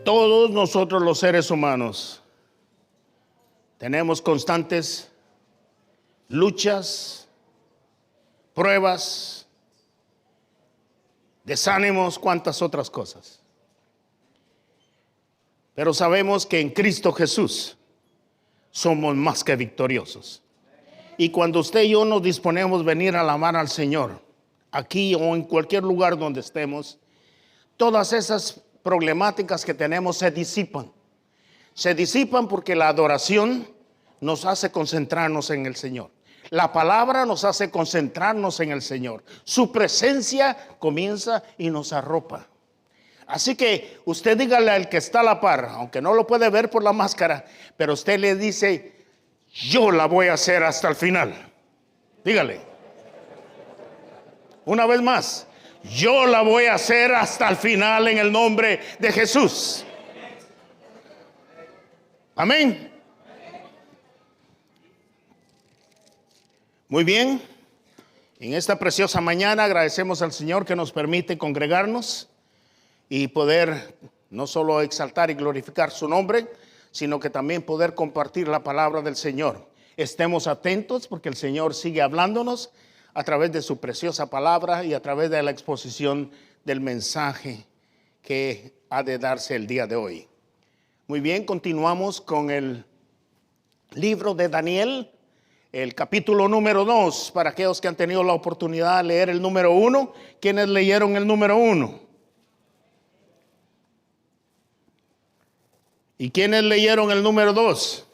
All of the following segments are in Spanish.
Todos nosotros los seres humanos tenemos constantes luchas, pruebas, desánimos, cuantas otras cosas. Pero sabemos que en Cristo Jesús somos más que victoriosos. Y cuando usted y yo nos disponemos a venir a alabar al Señor, aquí o en cualquier lugar donde estemos, todas esas problemáticas que tenemos se disipan. Se disipan porque la adoración nos hace concentrarnos en el Señor. La palabra nos hace concentrarnos en el Señor. Su presencia comienza y nos arropa. Así que usted dígale al que está a la par, aunque no lo puede ver por la máscara, pero usted le dice: yo la voy a hacer hasta el final. Dígale. Una vez más, yo la voy a hacer hasta el final en el nombre de Jesús. Amén. Muy bien. En esta preciosa mañana agradecemos al Señor que nos permite congregarnos y poder no solo exaltar y glorificar su nombre, sino que también poder compartir la palabra del Señor. Estemos atentos porque el Señor sigue hablándonos a través de su preciosa palabra y a través de la exposición del mensaje que ha de darse el día de hoy. Muy bien, continuamos con el libro de Daniel, el capítulo número 2. Para aquellos que han tenido la oportunidad de leer el número 1, ¿quiénes leyeron el número 1? ¿Y quiénes leyeron el número 2?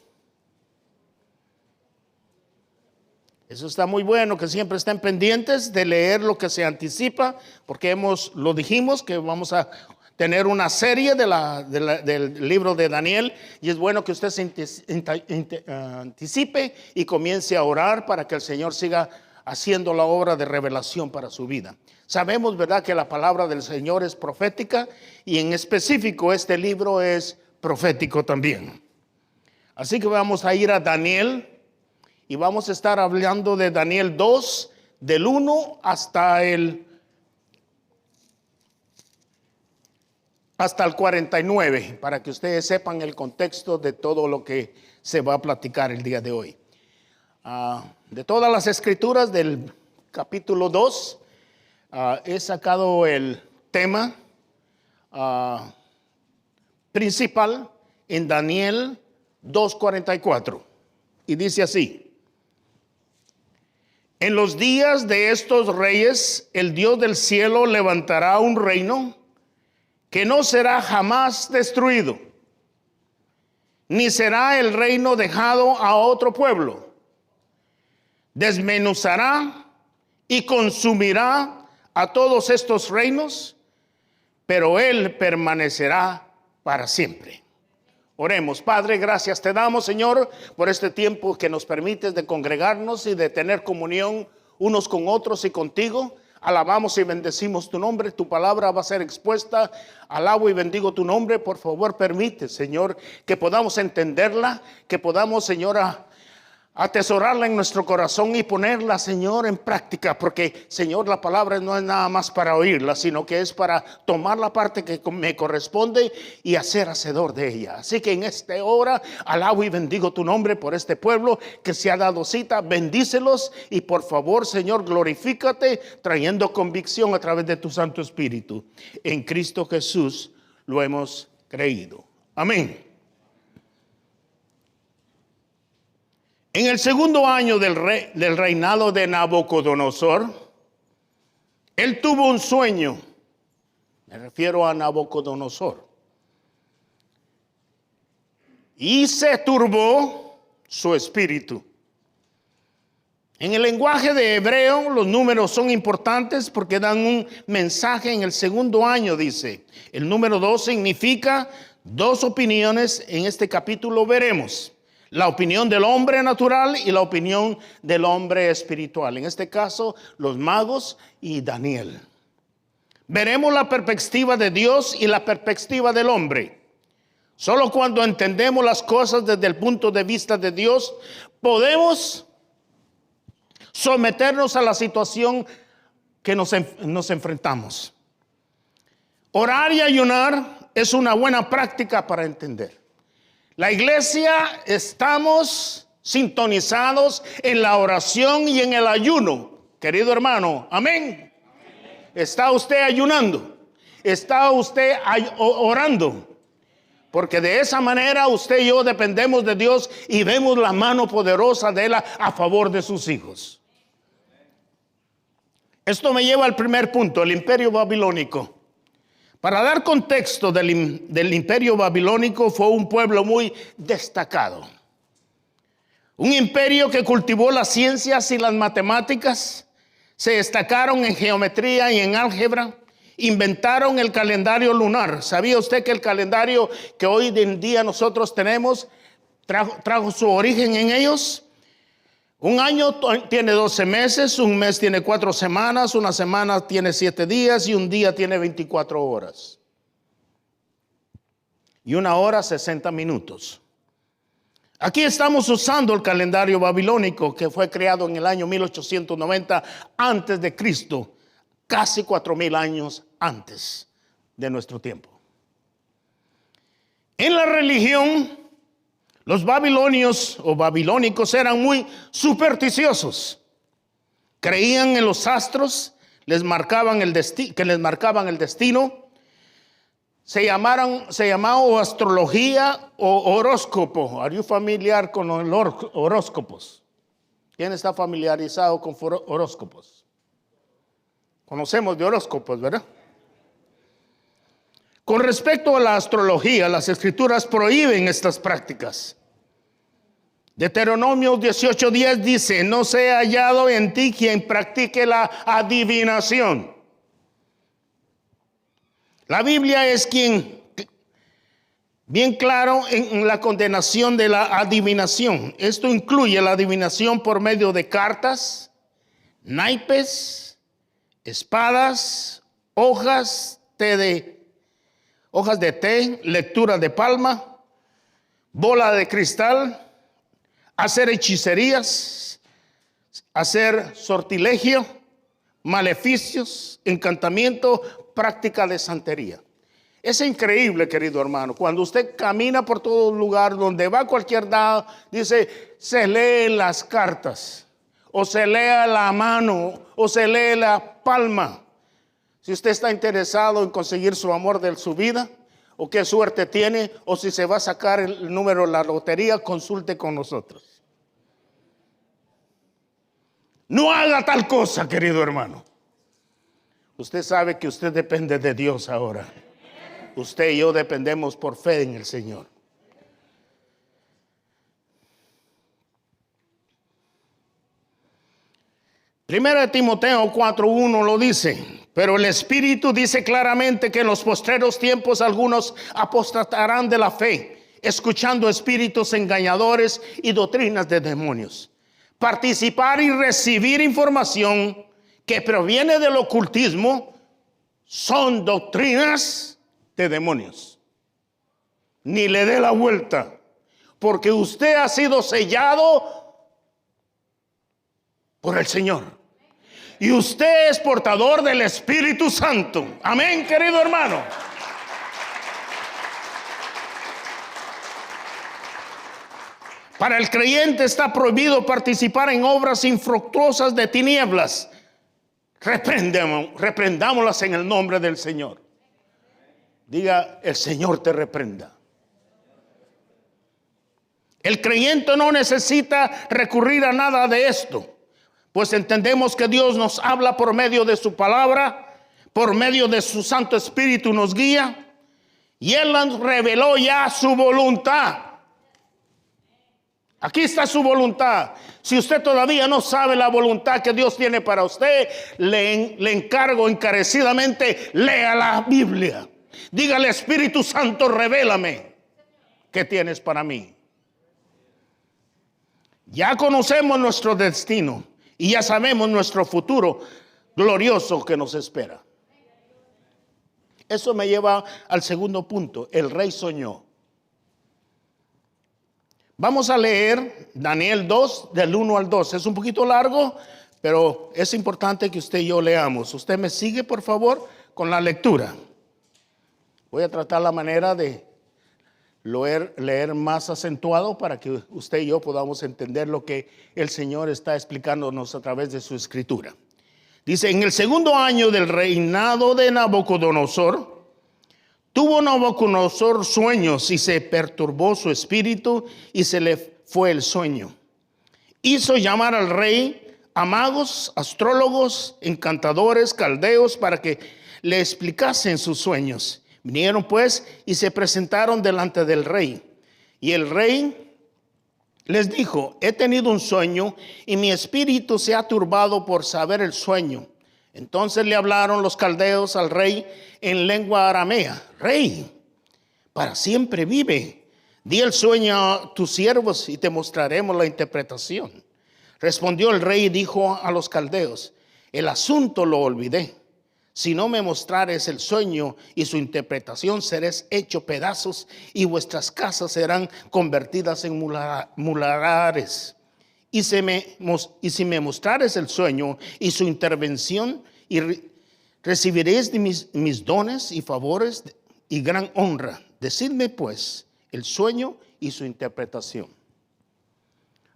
Eso está muy bueno, que siempre estén pendientes de leer lo que se anticipa, porque lo dijimos que vamos a tener una serie del libro de Daniel, y es bueno que usted se anticipe y comience a orar para que el Señor siga haciendo la obra de revelación para su vida. Sabemos, ¿verdad?, que la palabra del Señor es profética, y en específico este libro es profético también. Así que vamos a ir a Daniel y vamos a estar hablando de Daniel 2, del 1 hasta el 49, para que ustedes sepan el contexto de todo lo que se va a platicar el día de hoy. De todas las escrituras del capítulo 2, he sacado el tema principal en Daniel 2:44, y dice así: en los días de estos reyes, el Dios del cielo levantará un reino que no será jamás destruido, ni será el reino dejado a otro pueblo. Desmenuzará y consumirá a todos estos reinos, pero él permanecerá para siempre. Oremos. Padre, gracias te damos, Señor, por este tiempo que nos permites de congregarnos y de tener comunión unos con otros y contigo. Alabamos y bendecimos tu nombre. Tu palabra va a ser expuesta. Alabo y bendigo tu nombre. Por favor, permite, Señor, que podamos entenderla, que podamos, Señor, atesorarla en nuestro corazón y ponerla, Señor, en práctica, porque, Señor, la palabra no es nada más para oírla, sino que es para tomar la parte que me corresponde y hacer hacedor de ella. Así que en esta hora alabo y bendigo tu nombre por este pueblo que se ha dado cita. Bendícelos y por favor, Señor, glorifícate trayendo convicción a través de tu Santo Espíritu. En Cristo Jesús lo hemos creído. Amén. En el segundo año del reinado de Nabucodonosor, él tuvo un sueño. Me refiero a Nabucodonosor. Y se turbó su espíritu. En el lenguaje de hebreo, los números son importantes porque dan un mensaje. En el segundo año, dice. El número 2 significa dos opiniones. En este capítulo veremos la opinión del hombre natural y la opinión del hombre espiritual. En este caso, los magos y Daniel. Veremos la perspectiva de Dios y la perspectiva del hombre. Solo cuando entendemos las cosas desde el punto de vista de Dios, podemos someternos a la situación que nos enfrentamos. Orar y ayunar es una buena práctica para entender. La iglesia estamos sintonizados en la oración y en el ayuno. Querido hermano, amén. ¿Está usted ayunando? ¿Está usted orando? Porque de esa manera usted y yo dependemos de Dios y vemos la mano poderosa de Él a favor de sus hijos. Esto me lleva al primer punto, el imperio babilónico. Para dar contexto del imperio babilónico, fue un pueblo muy destacado. Un imperio que cultivó las ciencias y las matemáticas, se destacaron en geometría y en álgebra, inventaron el calendario lunar. ¿Sabía usted que el calendario que hoy en día nosotros tenemos trajo su origen en ellos? Un año tiene 12 meses, un mes tiene 4 semanas, una semana tiene 7 días y un día tiene 24 horas. Y una hora 60 minutos. Aquí estamos usando el calendario babilónico que fue creado en el año 1890 antes de Cristo, casi 4,000 años antes de nuestro tiempo. En la religión, los babilonios o babilónicos eran muy supersticiosos. Creían en los astros, que les marcaban el destino. Se llamaba astrología o horóscopo. ¿Are you familiar con los horóscopos? ¿Quién está familiarizado con horóscopos? Conocemos de horóscopos, ¿verdad? Con respecto a la astrología, las escrituras prohíben estas prácticas. Deuteronomio 18:10 dice: no sea hallado en ti quien practique la adivinación. La Biblia es quien bien claro en la condenación de la adivinación. Esto incluye la adivinación por medio de cartas, naipes, espadas, hojas de té, lectura de palma, bola de cristal, hacer hechicerías, hacer sortilegio, maleficios, encantamiento, práctica de santería. Es increíble, querido hermano, cuando usted camina por todo lugar, donde va a cualquier lado, dice, se lee las cartas, o se lee la mano, o se lee la palma. Si usted está interesado en conseguir su amor de su vida, o qué suerte tiene, o si se va a sacar el número de la lotería, consulte con nosotros. No haga tal cosa, querido hermano. Usted sabe que usted depende de Dios ahora. Usted y yo dependemos por fe en el Señor. Primera de Timoteo 4:1 lo dice. Pero el Espíritu dice claramente que en los postreros tiempos algunos apostatarán de la fe, escuchando espíritus engañadores y doctrinas de demonios. Participar y recibir información que proviene del ocultismo son doctrinas de demonios. Ni le dé la vuelta, porque usted ha sido sellado por el Señor. Y usted es portador del Espíritu Santo. Amén, querido hermano. Para el creyente está prohibido participar en obras infructuosas de tinieblas. Reprendámoslas en el nombre del Señor. Diga, el Señor te reprenda. El creyente no necesita recurrir a nada de esto, pues entendemos que Dios nos habla por medio de su palabra, por medio de su Santo Espíritu nos guía, y Él nos reveló ya su voluntad. Aquí está su voluntad. Si usted todavía no sabe la voluntad que Dios tiene para usted, le encargo encarecidamente, lea la Biblia. Dígale, Espíritu Santo, revélame qué tienes para mí. Ya conocemos nuestro destino y ya sabemos nuestro futuro glorioso que nos espera. Eso me lleva al segundo punto. El rey soñó. Vamos a leer Daniel 2, del 1 al 2. Es un poquito largo, pero es importante que usted y yo leamos. Usted me sigue, por favor, con la lectura. Voy a tratar la manera de leer más acentuado para que usted y yo podamos entender lo que el Señor está explicándonos a través de su escritura. Dice, en el segundo año del reinado de Nabucodonosor, tuvo Nabucodonosor sueños y se perturbó su espíritu y se le fue el sueño. Hizo llamar al rey a magos, astrólogos, encantadores, caldeos para que le explicasen sus sueños. Vinieron pues y se presentaron delante del rey. Y el rey les dijo, he tenido un sueño y mi espíritu se ha turbado por saber el sueño. Entonces le hablaron los caldeos al rey en lengua aramea. Rey, para siempre vive. Di el sueño a tus siervos y te mostraremos la interpretación. Respondió el rey y dijo a los caldeos, el asunto lo olvidé. Si no me mostrares el sueño y su interpretación, seréis hecho pedazos y vuestras casas serán convertidas en mulares. Y si me mostrares el sueño y su intervención, recibiréis de mis dones y favores y gran honra. Decidme pues el sueño y su interpretación.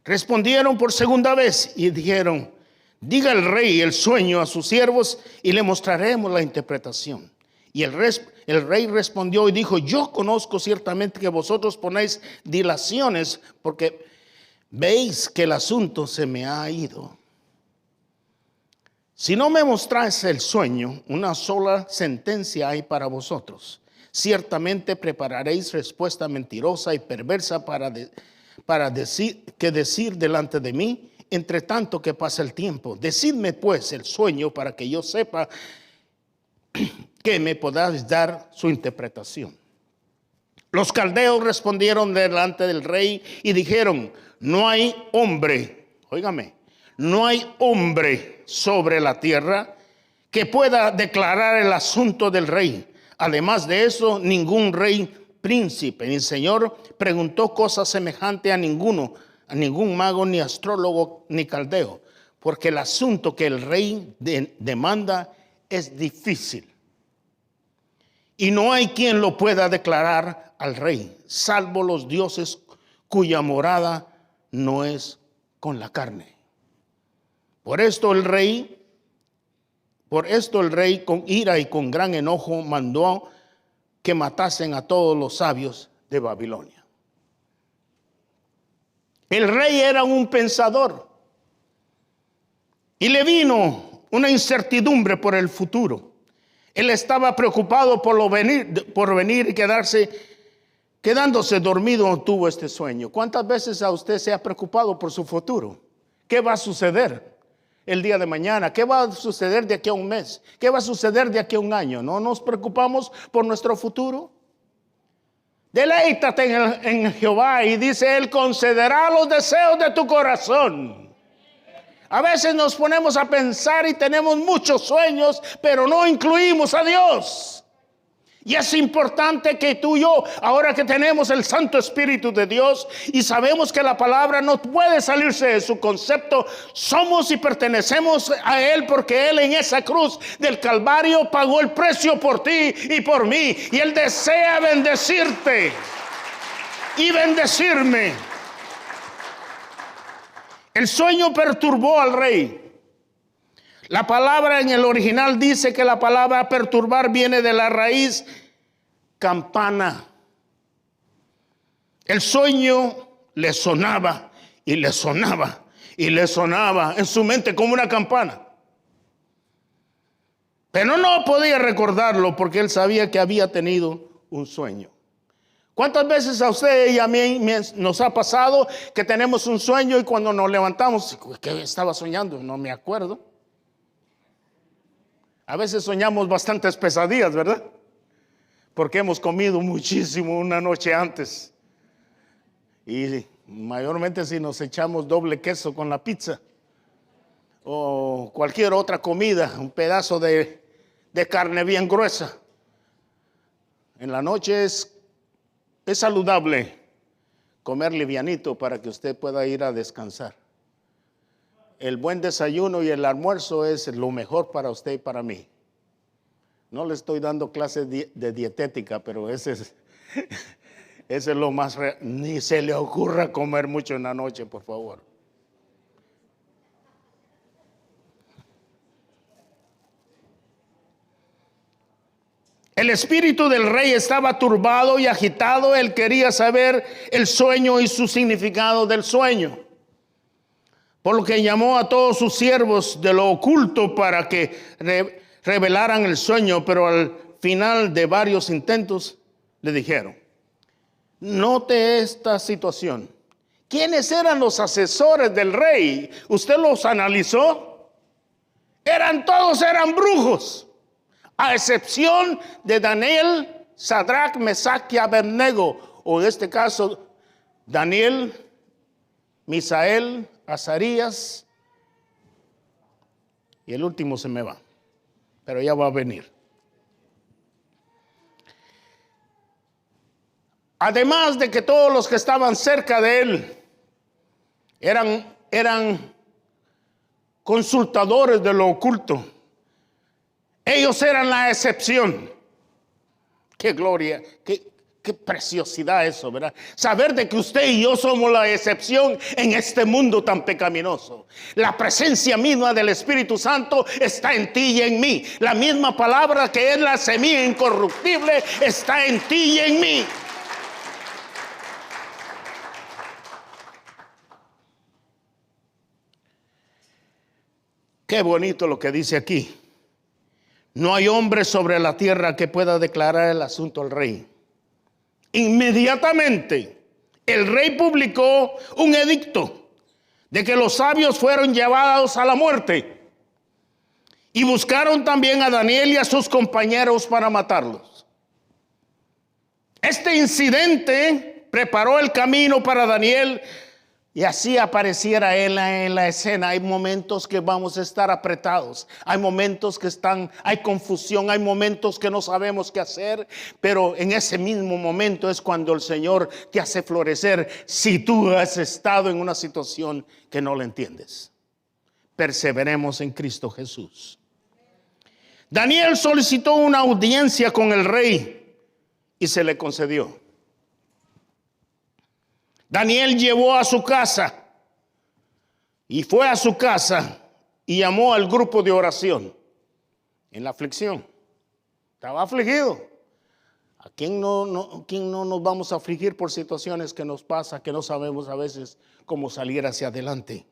Respondieron por segunda vez y dijeron, diga el rey el sueño a sus siervos y le mostraremos la interpretación. Y el rey respondió y dijo, yo conozco ciertamente que vosotros ponéis dilaciones porque veis que el asunto se me ha ido. Si no me mostráis el sueño, una sola sentencia hay para vosotros. Ciertamente prepararéis respuesta mentirosa y perversa para decir delante de mí, entre tanto que pasa el tiempo. Decidme pues el sueño para que yo sepa que me podáis dar su interpretación. Los caldeos respondieron delante del rey y dijeron, no hay hombre, óigame, no hay hombre sobre la tierra que pueda declarar el asunto del rey. Además de eso, ningún rey, príncipe ni señor preguntó cosa semejante a ningún mago, ni astrólogo, ni caldeo, porque el asunto que el rey demanda es difícil. Y no hay quien lo pueda declarar al rey, salvo los dioses cuya morada no es con la carne. Por esto el rey con ira y con gran enojo mandó que matasen a todos los sabios de Babilonia. El rey era un pensador y le vino una incertidumbre por el futuro. Él estaba preocupado por venir y quedándose dormido tuvo este sueño. ¿Cuántas veces a usted se ha preocupado por su futuro? ¿Qué va a suceder el día de mañana? ¿Qué va a suceder de aquí a un mes? ¿Qué va a suceder de aquí a un año? ¿No nos preocupamos por nuestro futuro? Deleítate en Jehová y dice, Él concederá los deseos de tu corazón. A veces nos ponemos a pensar y tenemos muchos sueños, pero no incluimos a Dios. Y es importante que tú y yo, ahora que tenemos el Santo Espíritu de Dios y sabemos que la palabra no puede salirse de su concepto, somos y pertenecemos a Él porque Él en esa cruz del Calvario pagó el precio por ti y por mí. Y Él desea bendecirte y bendecirme. El sueño perturbó al rey. La palabra en el original dice que la palabra perturbar viene de la raíz campana. El sueño le sonaba y le sonaba y le sonaba en su mente como una campana. Pero no podía recordarlo porque él sabía que había tenido un sueño. ¿Cuántas veces a usted y a mí nos ha pasado que tenemos un sueño y cuando nos levantamos, ¿qué estaba soñando? No me acuerdo. A veces soñamos bastantes pesadillas, ¿verdad? Porque hemos comido muchísimo una noche antes. Y mayormente si nos echamos doble queso con la pizza o cualquier otra comida, un pedazo de carne bien gruesa. En la noche es saludable comer livianito para que usted pueda ir a descansar. El buen desayuno y el almuerzo es lo mejor para usted y para mí. No le estoy dando clases de dietética, pero ese es lo más real. Ni se le ocurra comer mucho en la noche, por favor. El espíritu del rey estaba turbado y agitado. Él quería saber el sueño y su significado del sueño. Por lo que llamó a todos sus siervos de lo oculto para que revelaran el sueño. Pero al final de varios intentos le dijeron: note esta situación. ¿Quiénes eran los asesores del rey? ¿Usted los analizó? Todos eran brujos, a excepción de Daniel, Sadrach, Mesach y Abednego, o en este caso Daniel, Misael, Azarías, y el último se me va, pero ya va a venir. Además de que todos los que estaban cerca de él eran consultadores de lo oculto. Ellos eran la excepción. Qué gloria, qué preciosidad eso, ¿verdad? Saber de que usted y yo somos la excepción en este mundo tan pecaminoso. La presencia misma del Espíritu Santo está en ti y en mí. La misma palabra que es la semilla incorruptible está en ti y en mí. Qué bonito lo que dice aquí. No hay hombre sobre la tierra que pueda declarar el asunto al rey. Inmediatamente el rey publicó un edicto de que los sabios fueron llevados a la muerte, y buscaron también a Daniel y a sus compañeros para matarlos. Este incidente preparó el camino para Daniel, y así apareciera él en la escena. Hay momentos que vamos a estar apretados, hay momentos que hay confusión, hay momentos que no sabemos qué hacer, pero en ese mismo momento es cuando el Señor te hace florecer, si tú has estado en una situación que no la entiendes. Perseveremos en Cristo Jesús. Daniel solicitó una audiencia con el rey y se le concedió. Daniel llevó a su casa y fue a su casa y llamó al grupo de oración en la aflicción. Estaba afligido. ¿A quién no nos vamos a afligir por situaciones que nos pasa, que no sabemos a veces cómo salir hacia adelante?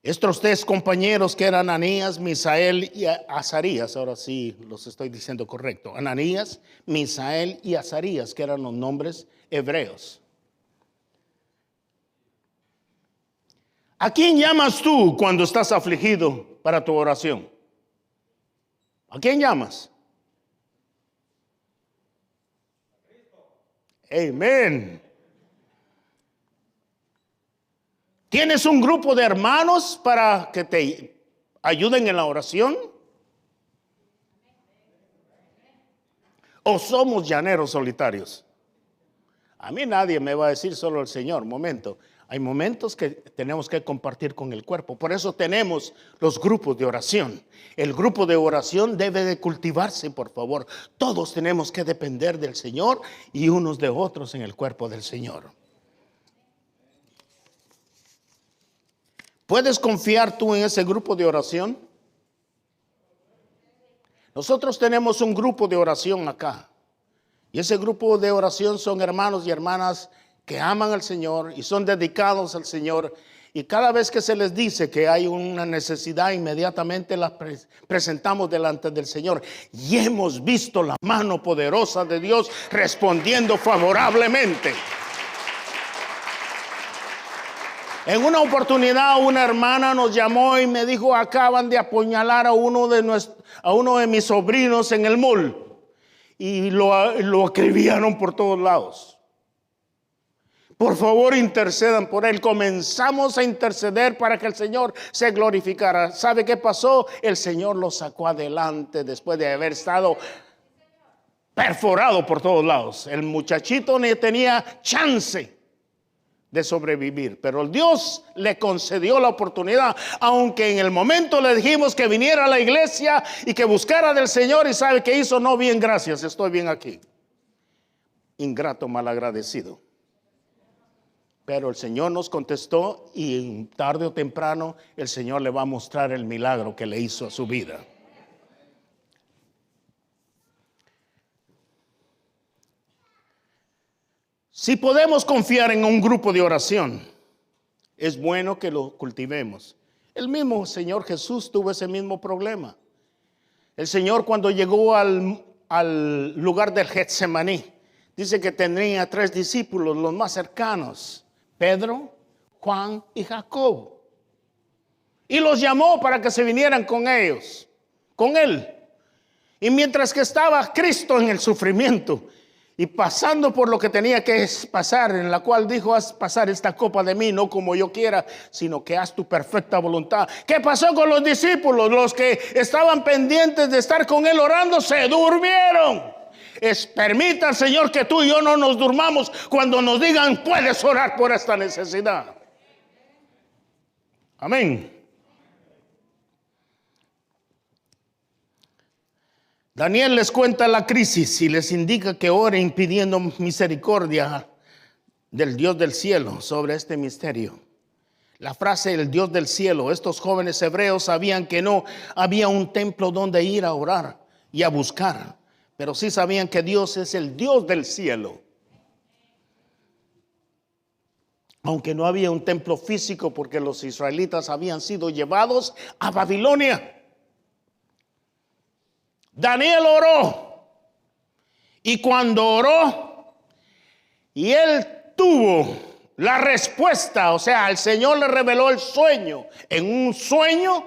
Estos tres compañeros que eran Ananías, Misael y Azarías, ahora sí los estoy diciendo correcto, Ananías, Misael y Azarías, que eran los nombres hebreos. ¿A quién llamas tú cuando estás afligido para tu oración? ¿A quién llamas? Amén. ¿Tienes un grupo de hermanos para que te ayuden en la oración? ¿O somos llaneros solitarios? A mí nadie me va a decir, solo el Señor. Momento. Hay momentos que tenemos que compartir con el cuerpo. Por eso tenemos los grupos de oración. El grupo de oración debe de cultivarse, por favor. Todos tenemos que depender del Señor y unos de otros en el cuerpo del Señor. ¿Puedes confiar tú en ese grupo de oración? Nosotros tenemos un grupo de oración acá. Y ese grupo de oración son hermanos y hermanas que aman al Señor y son dedicados al Señor. Y cada vez que se les dice que hay una necesidad, inmediatamente la presentamos delante del Señor. Y hemos visto la mano poderosa de Dios respondiendo favorablemente. En una oportunidad una hermana nos llamó y me dijo: acaban de apuñalar a uno de mis sobrinos en el mall y lo acribillaron por todos lados. Por favor, intercedan por él. Comenzamos a interceder para que el Señor se glorificara. ¿Sabe qué pasó? El Señor lo sacó adelante después de haber estado perforado por todos lados. El muchachito ni tenía chance de sobrevivir. Pero Dios le concedió la oportunidad, aunque en el momento le dijimos que viniera a la iglesia y que buscara del Señor, y sabe que hizo: no, bien, gracias, estoy bien aquí. Ingrato, malagradecido. Pero el Señor nos contestó, y tarde o temprano el Señor le va a mostrar el milagro que le hizo a su vida. Si podemos confiar en un grupo de oración, es bueno que lo cultivemos. El mismo Señor Jesús tuvo ese mismo problema. El Señor, cuando llegó al lugar del Getsemaní, dice que tenía 3 discípulos, los más cercanos: Pedro, Juan y Jacobo. Y los llamó para que se vinieran con ellos, con él. Y mientras que estaba Cristo en el sufrimiento y pasando por lo que tenía que pasar, en la cual dijo: haz pasar esta copa de mí, no como yo quiera, sino que haz tu perfecta voluntad. ¿Qué pasó con los discípulos? Los que estaban pendientes de estar con él orando, se durmieron. Permita al Señor que tú y yo no nos durmamos cuando nos digan: puedes orar por esta necesidad. Amén. Daniel les cuenta la crisis y les indica que oren pidiendo misericordia del Dios del cielo sobre este misterio. La frase "el Dios del cielo", estos jóvenes hebreos sabían que no había un templo donde ir a orar y a buscar, pero sí sabían que Dios es el Dios del cielo. Aunque no había un templo físico, porque los israelitas habían sido llevados a Babilonia. Daniel oró, y cuando oró y él tuvo la respuesta, o sea, el Señor le reveló el sueño. En un sueño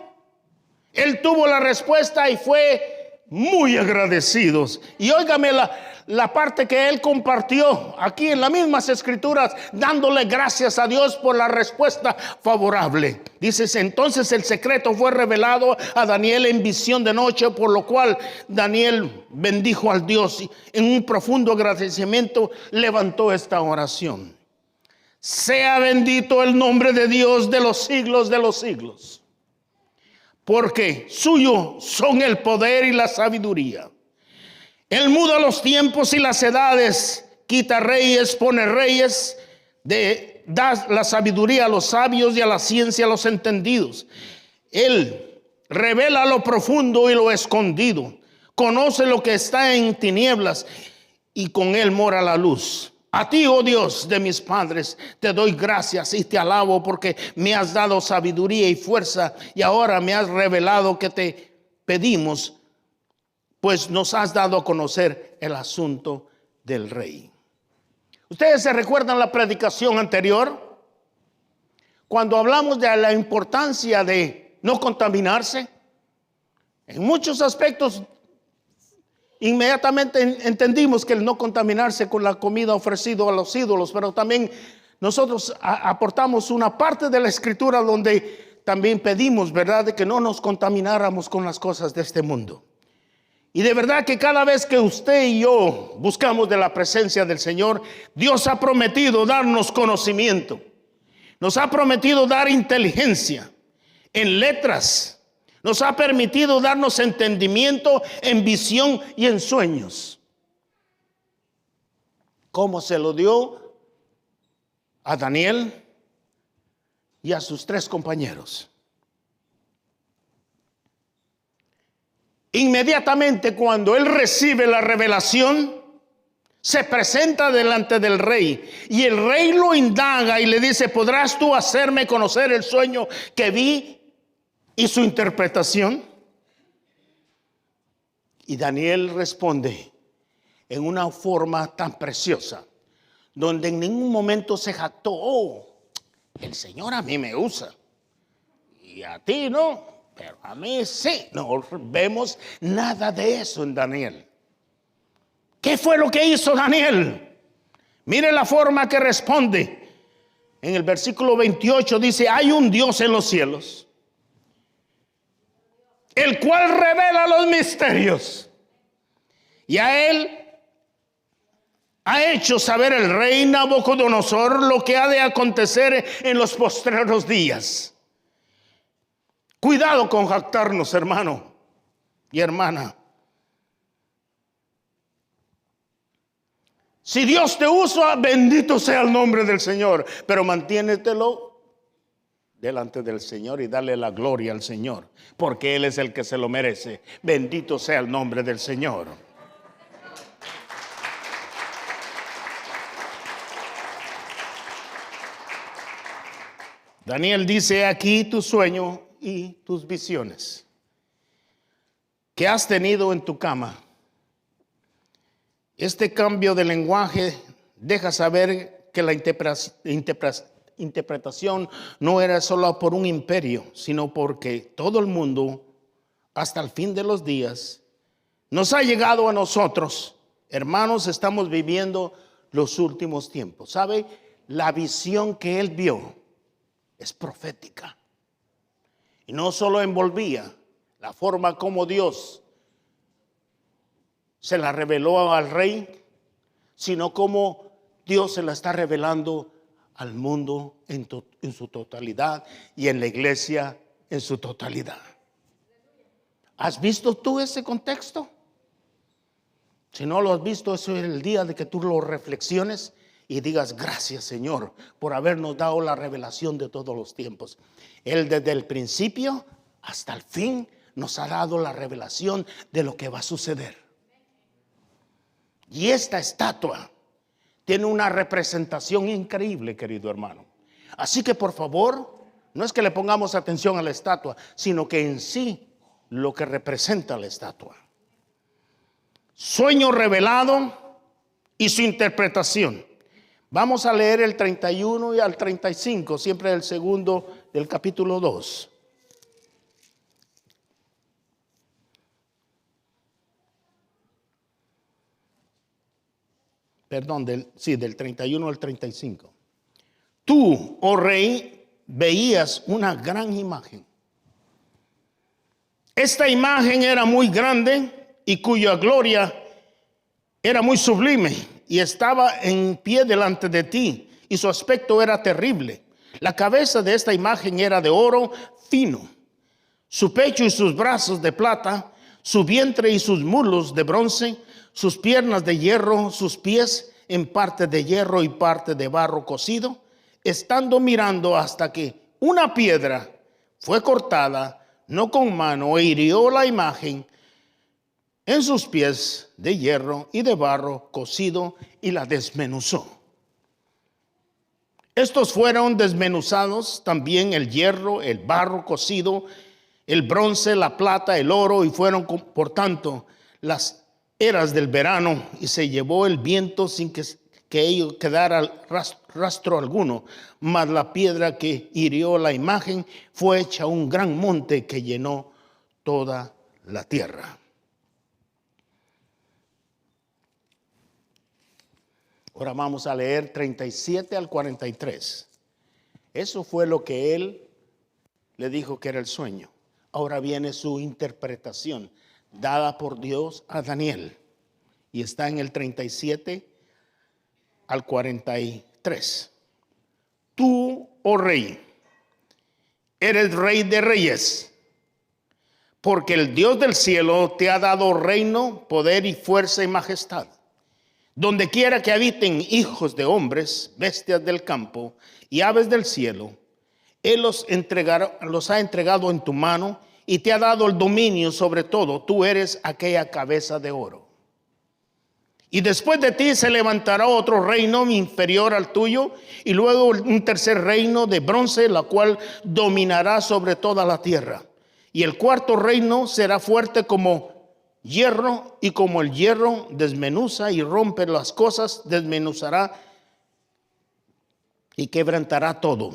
él tuvo la respuesta y fue muy agradecido. Y óigame la parte que él compartió aquí en las mismas escrituras, dándole gracias a Dios por la respuesta favorable. Dice: entonces el secreto fue revelado a Daniel en visión de noche, por lo cual Daniel bendijo al Dios y en un profundo agradecimiento levantó esta oración: sea bendito el nombre de Dios de los siglos, porque suyo son el poder y la sabiduría. Él muda los tiempos y las edades, quita reyes, pone reyes, da la sabiduría a los sabios y a la ciencia a los entendidos. Él revela lo profundo y lo escondido, conoce lo que está en tinieblas, y con él mora la luz. A ti, oh Dios de mis padres, te doy gracias y te alabo, porque me has dado sabiduría y fuerza, y ahora me has revelado que te pedimos, pues nos has dado a conocer el asunto del rey. ¿Ustedes se recuerdan la predicación anterior? Cuando hablamos de la importancia de no contaminarse. En muchos aspectos, inmediatamente entendimos que el no contaminarse con la comida ofrecida a los ídolos, pero también nosotros aportamos una parte de la escritura donde también pedimos, ¿verdad?, de que no nos contamináramos con las cosas de este mundo. Y de verdad que cada vez que usted y yo buscamos de la presencia del Señor, Dios ha prometido darnos conocimiento. Nos ha prometido dar inteligencia en letras. Nos ha permitido darnos entendimiento en visión y en sueños. ¿Cómo se lo dio a Daniel y a sus 3 compañeros? Inmediatamente cuando él recibe la revelación, se presenta delante del rey, y el rey lo indaga y le dice: ¿podrás tú hacerme conocer el sueño que vi y su interpretación? Y Daniel responde en una forma tan preciosa, donde en ningún momento se jactó: oh, el Señor a mí me usa y a ti no, pero a mí sí. No vemos nada de eso en Daniel. ¿Qué fue lo que hizo Daniel? Mire la forma que responde. En el versículo 28 dice: hay un Dios en los cielos, el cual revela los misterios, y a él Ha hecho saber el rey Nabucodonosor lo que ha de acontecer en los postreros días. Cuidado con jactarnos, hermano y hermana. Si Dios te usa, bendito sea el nombre del Señor, pero mantiénetelo delante del Señor y dale la gloria al Señor, porque Él es el que se lo merece. Bendito sea el nombre del Señor. Daniel dice aquí tu sueño y tus visiones que has tenido en tu cama. Este cambio de lenguaje deja saber que la interpretación no era solo por un imperio, sino porque todo el mundo, hasta el fin de los días, nos ha llegado a nosotros. Hermanos, estamos viviendo los últimos tiempos. ¿Sabe? La visión que él vio es profética. Y no solo envolvía la forma como Dios se la reveló al rey, sino como Dios se la está revelando al mundo en su totalidad y en la iglesia en su totalidad. ¿Has visto tú ese contexto? Si no lo has visto, eso es el día de que tú lo reflexiones y digas gracias, Señor, por habernos dado la revelación de todos los tiempos. Él desde el principio hasta el fin nos ha dado la revelación de lo que va a suceder. Y esta estatua tiene una representación increíble, querido hermano. Así que por favor, no es que le pongamos atención a la estatua, sino que en sí lo que representa la estatua. Sueño revelado y su interpretación. Vamos a leer el 31 y al 35, siempre el segundo del capítulo 2. Perdón, del 31 al 35. Tú, oh rey, veías una gran imagen. Esta imagen era muy grande y cuya gloria era muy sublime y estaba en pie delante de ti y su aspecto era terrible. La cabeza de esta imagen era de oro fino, su pecho y sus brazos de plata, su vientre y sus muslos de bronce, sus piernas de hierro, sus pies en parte de hierro y parte de barro cocido, estando mirando hasta que una piedra fue cortada, no con mano, e hirió la imagen en sus pies de hierro y de barro cocido y la desmenuzó. Estos fueron desmenuzados también el hierro, el barro cocido, el bronce, la plata, el oro, y fueron por tanto las eras del verano, y se llevó el viento sin que ello quedara rastro alguno. Mas la piedra que hirió la imagen fue hecha un gran monte que llenó toda la tierra. Ahora vamos a leer 37 al 43. Eso fue lo que él le dijo que era el sueño. Ahora viene su interpretación dada por Dios a Daniel. Y está en el 37 al 43. Tú, oh rey, eres rey de reyes, porque el Dios del cielo te ha dado reino, poder y fuerza y majestad. Donde quiera que habiten hijos de hombres, bestias del campo y aves del cielo, Él los ha entregado en tu mano y te ha dado el dominio sobre todo. Tú eres aquella cabeza de oro. Y después de ti se levantará otro reino inferior al tuyo, y luego un tercer reino de bronce, la cual dominará sobre toda la tierra. Y el cuarto reino será fuerte como hierro, y como el hierro desmenuza y rompe las cosas, desmenuzará y quebrantará todo.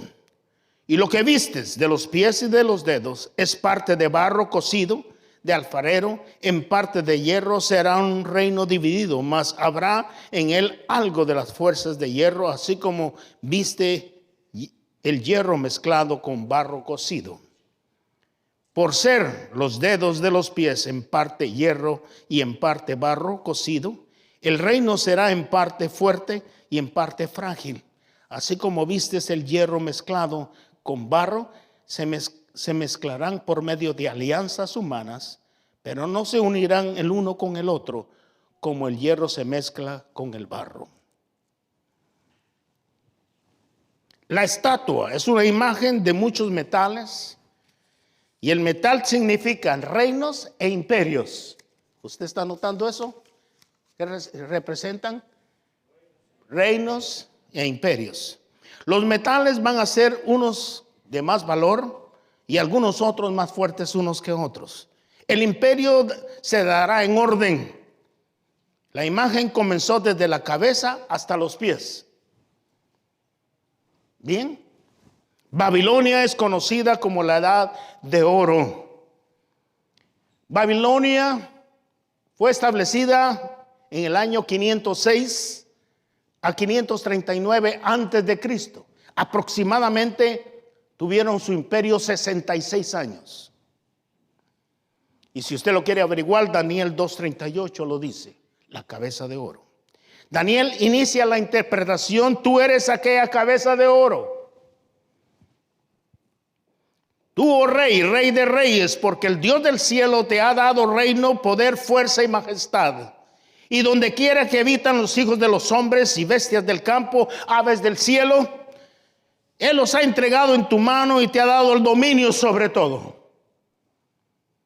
Y lo que vistes de los pies y de los dedos es parte de barro cocido de alfarero, en parte de hierro. Será un reino dividido, mas habrá en él algo de las fuerzas de hierro, así como viste el hierro mezclado con barro cocido. Por ser los dedos de los pies en parte hierro y en parte barro cocido, El reino será en parte fuerte y en parte frágil. Así como vistes el hierro mezclado con barro, se mezclarán por medio de alianzas humanas, pero no se unirán el uno con el otro, como el hierro se mezcla con el barro. La estatua es una imagen de muchos metales, y el metal significa reinos e imperios. ¿Usted está notando eso? ¿Qué representan? Reinos e imperios. Los metales van a ser unos de más valor y algunos otros más fuertes unos que otros. El imperio se dará en orden. La imagen comenzó desde la cabeza hasta los pies. Bien. Babilonia es conocida como la Edad de Oro. Babilonia fue establecida en el año 506 a 539 antes de Cristo. Aproximadamente tuvieron su imperio 66 años. Y si usted lo quiere averiguar, Daniel 2:38 lo dice, la cabeza de oro. Daniel inicia la interpretación: tú eres aquella cabeza de oro. Tú, oh rey, rey de reyes, porque el Dios del cielo te ha dado reino, poder, fuerza y majestad. Y donde quiera que habitan los hijos de los hombres y bestias del campo, aves del cielo, Él los ha entregado en tu mano y te ha dado el dominio sobre todo.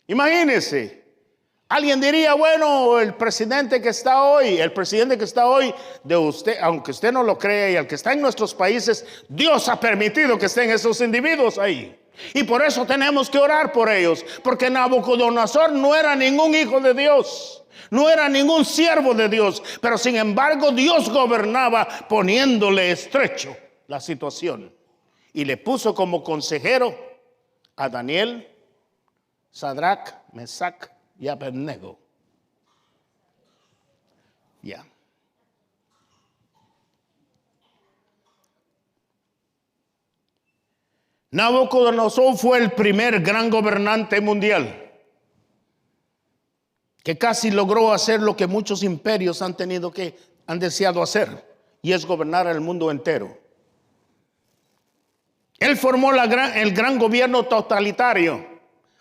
Imagínese, alguien diría, bueno, el presidente que está hoy de usted, aunque usted no lo crea, y el que está en nuestros países, Dios ha permitido que estén esos individuos ahí. Y por eso tenemos que orar por ellos, porque Nabucodonosor no era ningún hijo de Dios, no era ningún siervo de Dios, pero sin embargo Dios gobernaba poniéndole estrecho la situación. Y le puso como consejero a Daniel, Sadrach, Mesach y Abednego. Ya. Nabucodonosor fue el primer gran gobernante mundial que casi logró hacer lo que muchos imperios han deseado hacer, y es gobernar el mundo entero. Él formó el gran gobierno totalitario.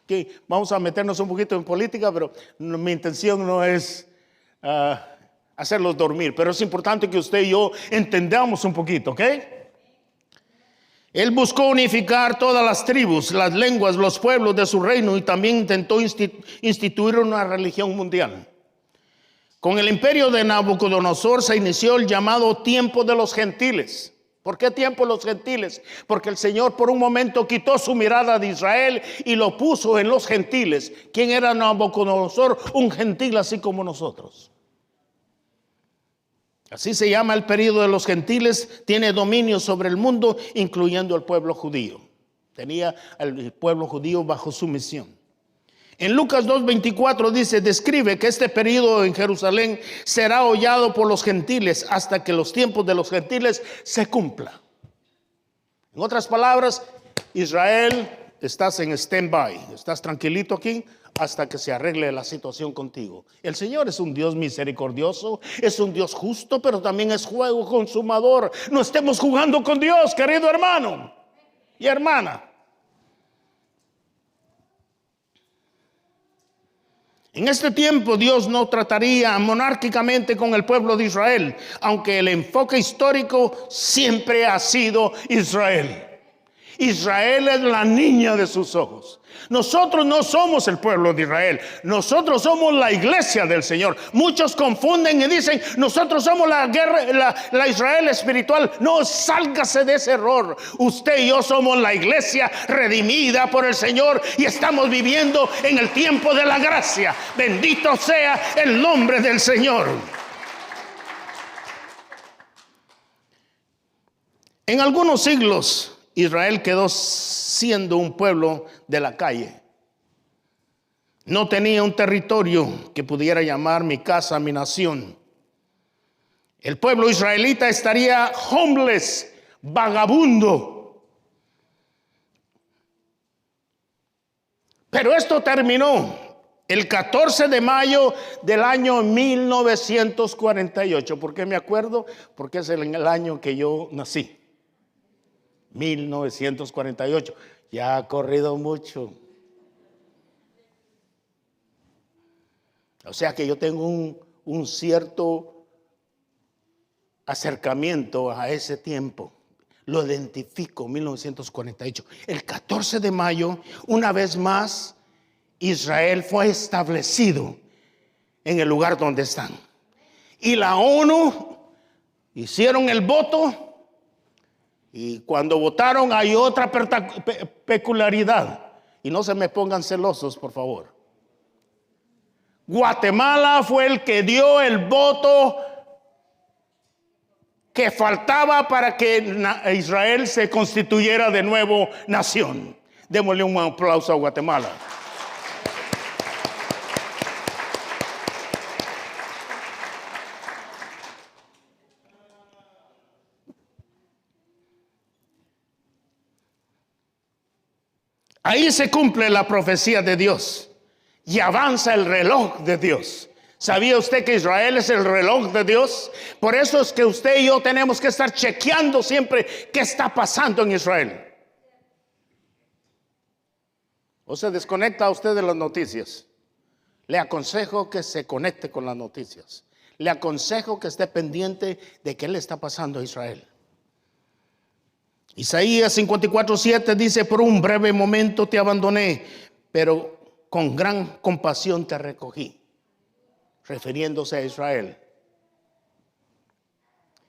Aquí vamos a meternos un poquito en política, pero mi intención no es hacerlos dormir, pero es importante que usted y yo entendamos un poquito, ¿ok? Él buscó unificar todas las tribus, las lenguas, los pueblos de su reino, y también intentó instituir una religión mundial. Con el imperio de Nabucodonosor se inició el llamado tiempo de los gentiles. ¿Por qué tiempo de los gentiles? Porque el Señor por un momento quitó su mirada de Israel y lo puso en los gentiles. ¿Quién era Nabucodonosor? Un gentil así como nosotros. Así se llama el período de los gentiles. Tiene dominio sobre el mundo, incluyendo el pueblo judío. Tenía al pueblo judío bajo su misión. En Lucas 2:24 describe que este período en Jerusalén será hollado por los gentiles hasta que los tiempos de los gentiles se cumplan. En otras palabras, Israel, estás en stand-by, estás tranquilito aquí hasta que se arregle la situación contigo. El Señor es un Dios misericordioso, es un Dios justo, pero también es juego consumador. No estemos jugando con Dios, querido hermano y hermana. En este tiempo Dios no trataría monárquicamente con el pueblo de Israel, aunque el enfoque histórico siempre ha sido Israel. Israel es la niña de sus ojos. Nosotros no somos el pueblo de Israel, nosotros somos la iglesia del Señor. Muchos confunden y dicen, nosotros somos la Israel espiritual. No, sálgase de ese error. Usted y yo somos la iglesia redimida por el Señor y estamos viviendo en el tiempo de la gracia. Bendito sea el nombre del Señor. En algunos siglos Israel quedó siendo un pueblo de la calle. No tenía un territorio que pudiera llamar mi casa, mi nación. El pueblo israelita estaría homeless, vagabundo. Pero esto terminó El 14 de mayo del año 1948. ¿Por qué me acuerdo? Porque es el año que yo nací. 1948. Ya ha corrido mucho. O sea que yo tengo un cierto acercamiento a ese tiempo. Lo identifico, 1948. El 14 de mayo, una vez más, Israel fue establecido en el lugar donde están. Y la ONU hicieron el voto. Y cuando votaron hay otra peculiaridad. Y no se me pongan celosos, por favor. Guatemala fue el que dio el voto que faltaba para que Israel se constituyera de nuevo nación. Démosle un aplauso a Guatemala. Ahí se cumple la profecía de Dios y avanza el reloj de Dios. ¿Sabía usted que Israel es el reloj de Dios? Por eso es que usted y yo tenemos que estar chequeando siempre qué está pasando en Israel. ¿O se desconecta usted de las noticias? Le aconsejo que se conecte con las noticias. Le aconsejo que esté pendiente de qué le está pasando a Israel. Isaías 54:7 dice: por un breve momento te abandoné, pero con gran compasión te recogí. Refiriéndose a Israel.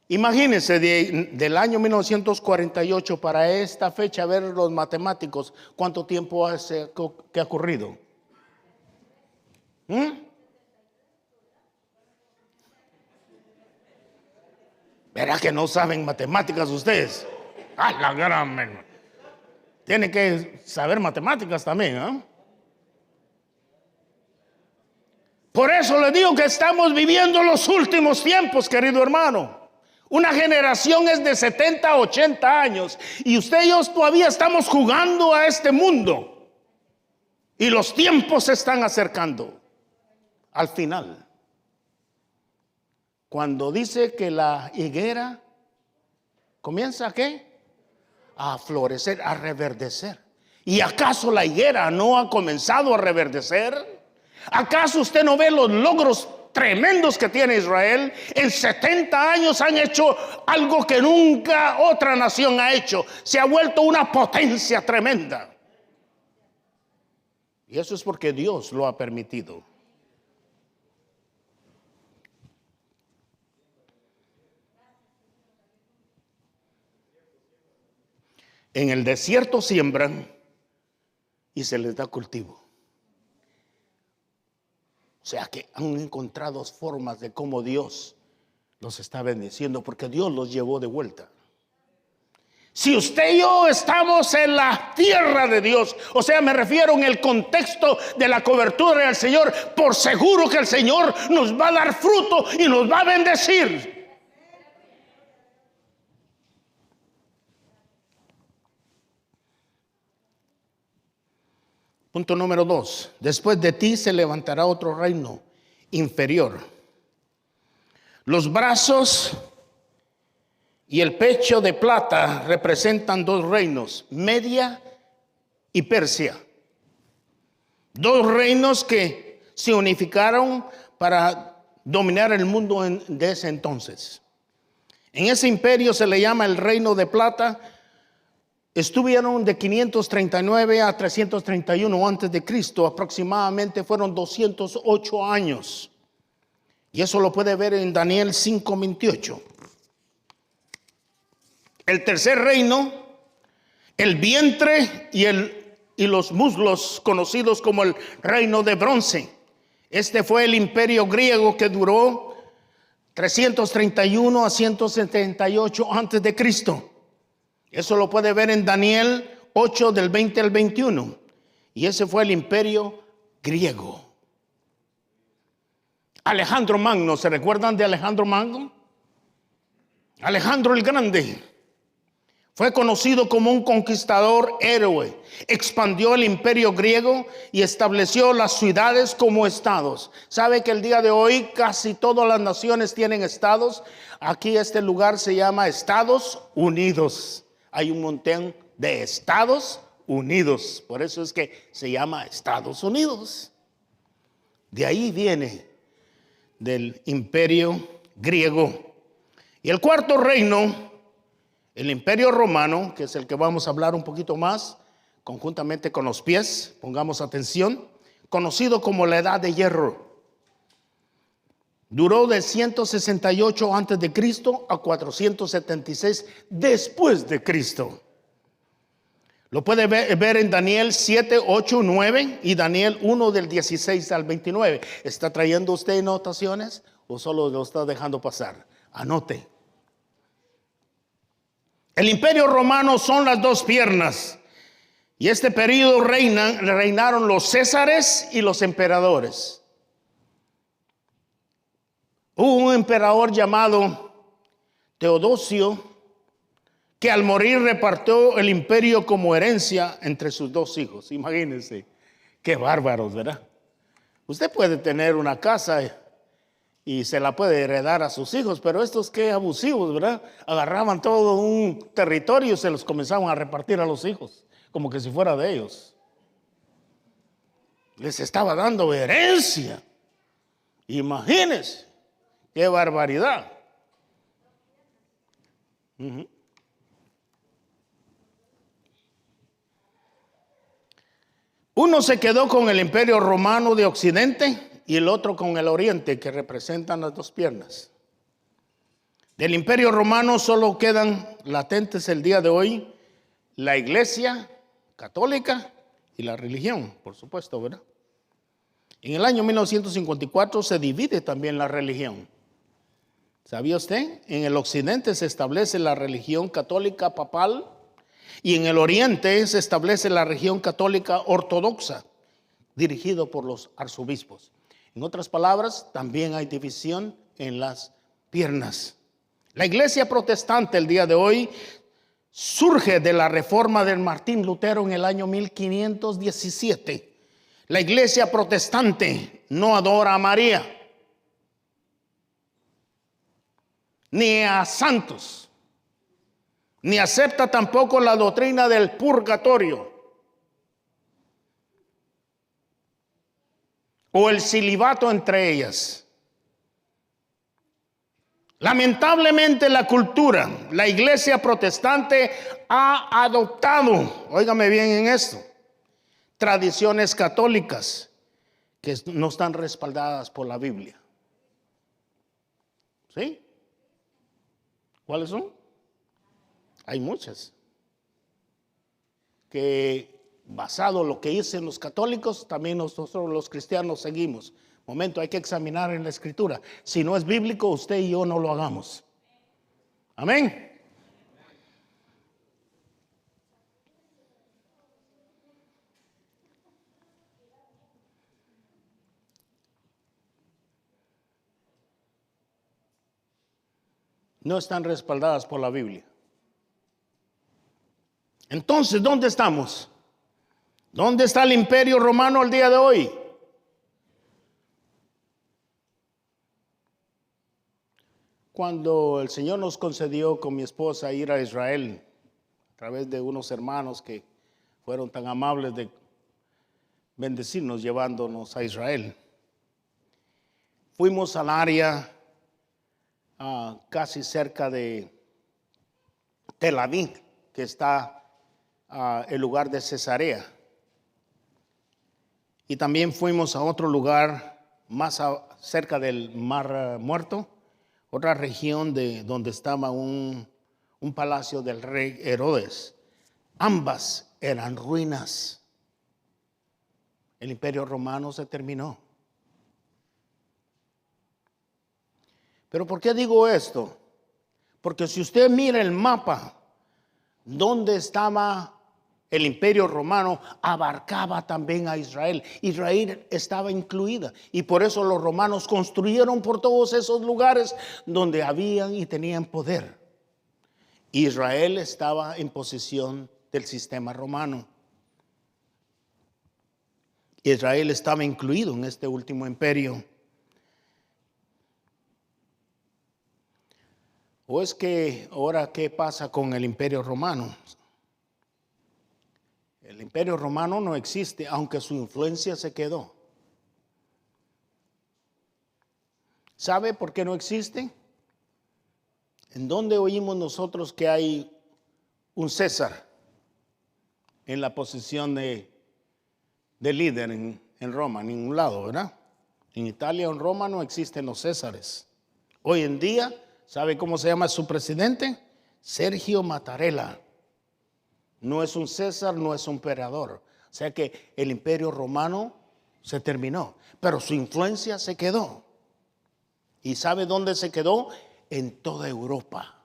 Imagínense del año 1948 para esta fecha, ver los matemáticos, cuánto tiempo hace que ha ocurrido. ¿Verá que no saben matemáticas ustedes? La gran... Tienen que saber matemáticas también, ¿eh? Por eso le digo que estamos viviendo los últimos tiempos, querido hermano. Una generación es de 70 a 80 años y usted y yo todavía estamos jugando a este mundo. Y los tiempos se están acercando al final. Cuando dice que la higuera comienza ¿a qué? A florecer, a reverdecer. ¿Y acaso la higuera no ha comenzado a reverdecer? ¿Acaso usted no ve los logros tremendos que tiene Israel? En 70 años han hecho algo que nunca otra nación ha hecho. Se ha vuelto una potencia tremenda. Y eso es porque Dios lo ha permitido. En el desierto siembran y se les da cultivo. O sea que han encontrado formas de cómo Dios los está bendiciendo, porque Dios los llevó de vuelta. Si usted y yo estamos en la tierra de Dios, o sea, me refiero en el contexto de la cobertura del Señor, por seguro que el Señor nos va a dar fruto y nos va a bendecir. Punto número 2. Después de ti se levantará otro reino inferior. Los brazos y el pecho de plata representan dos reinos, Media y Persia. Dos reinos que se unificaron para dominar el mundo de ese entonces. En ese imperio se le llama el reino de plata. Estuvieron de 539 a 331 antes de Cristo, aproximadamente fueron 208 años. Y eso lo puede ver en Daniel 5:28. El tercer reino, el vientre y los muslos, conocidos como el reino de bronce. Este fue el imperio griego que duró 331 a 178 antes de Cristo. Eso lo puede ver en Daniel 8 del 20 al 21. Y ese fue el imperio griego. Alejandro Magno, ¿se recuerdan de Alejandro Magno? Alejandro el Grande Fue conocido como un conquistador héroe. Expandió el imperio griego y estableció las ciudades como estados. ¿Sabe que el día de hoy casi todas las naciones tienen estados? Aquí este lugar se llama Estados Unidos. Hay un montón de Estados Unidos. Por eso es que se llama Estados Unidos. De ahí viene, del imperio griego. Y el cuarto reino, el imperio romano, que es el que vamos a hablar un poquito más, conjuntamente con los pies, pongamos atención, conocido como la Edad de Hierro. Duró de 168 antes de Cristo a 476 después de Cristo. Lo puede ver en Daniel 7, 8, 9 y Daniel 1 del 16 al 29. ¿Está trayendo usted anotaciones o solo lo está dejando pasar? Anote. El imperio romano son las dos piernas. Y este periodo reinaron los césares y los emperadores. Hubo un emperador llamado Teodosio que al morir repartió el imperio como herencia entre sus dos hijos. Imagínense, qué bárbaros, ¿verdad? Usted puede tener una casa y se la puede heredar a sus hijos, pero estos qué abusivos, ¿verdad? Agarraban todo un territorio y se los comenzaban a repartir a los hijos, como que si fuera de ellos. Les estaba dando herencia. Imagínense, qué barbaridad. Uno se quedó con el imperio romano de Occidente y el otro con el Oriente, que representan las dos piernas. Del imperio romano solo quedan latentes el día de hoy la iglesia católica y la religión, por supuesto, ¿verdad? En el año 1954 se divide también la religión. ¿Sabía usted? En el occidente se establece la religión católica papal y en el oriente se establece la religión católica ortodoxa, dirigido por los arzobispos. En otras palabras, también hay división en las piernas. La iglesia protestante el día de hoy surge de la reforma de Martín Lutero en el año 1517. La iglesia protestante no adora a María, ni a santos, ni acepta tampoco la doctrina del purgatorio o el celibato entre ellas. Lamentablemente la cultura, la iglesia protestante ha adoptado, óigame bien en esto, tradiciones católicas que no están respaldadas por la Biblia. ¿Sí? ¿Cuáles son? Hay muchas. Que basado en lo que dicen los católicos, también nosotros los cristianos seguimos. Momento, hay que examinar en la escritura. Si no es bíblico, usted y yo no lo hagamos. Amén. No están respaldadas por la Biblia. Entonces, ¿dónde estamos? ¿Dónde está el imperio romano al día de hoy? Cuando el Señor nos concedió con mi esposa ir a Israel, a través de unos hermanos que fueron tan amables de bendecirnos llevándonos a Israel, fuimos al área casi cerca de Tel Aviv, que está el lugar de Cesarea. Y también fuimos a otro lugar más cerca del Mar Muerto, otra región donde estaba un palacio del rey Herodes. Ambas eran ruinas. El imperio romano se terminó. ¿Pero por qué digo esto? Porque si usted mira el mapa, donde estaba el imperio romano, abarcaba también a Israel. Israel estaba incluida y por eso los romanos construyeron por todos esos lugares donde habían y tenían poder. Israel estaba en posesión del sistema romano. Israel estaba incluido en este último imperio. ¿O es que ahora qué pasa con el imperio romano? El imperio romano no existe, aunque su influencia se quedó. ¿Sabe por qué no existe? ¿En dónde oímos nosotros que hay un César en la posición de líder en Roma? En ningún lado, ¿verdad? En Italia o en Roma no existen los Césares. Hoy en día, ¿sabe cómo se llama su presidente? Sergio Mattarella. No es un César, no es un emperador. O sea que el imperio romano se terminó, pero su influencia se quedó. ¿Y sabe dónde se quedó? En toda Europa.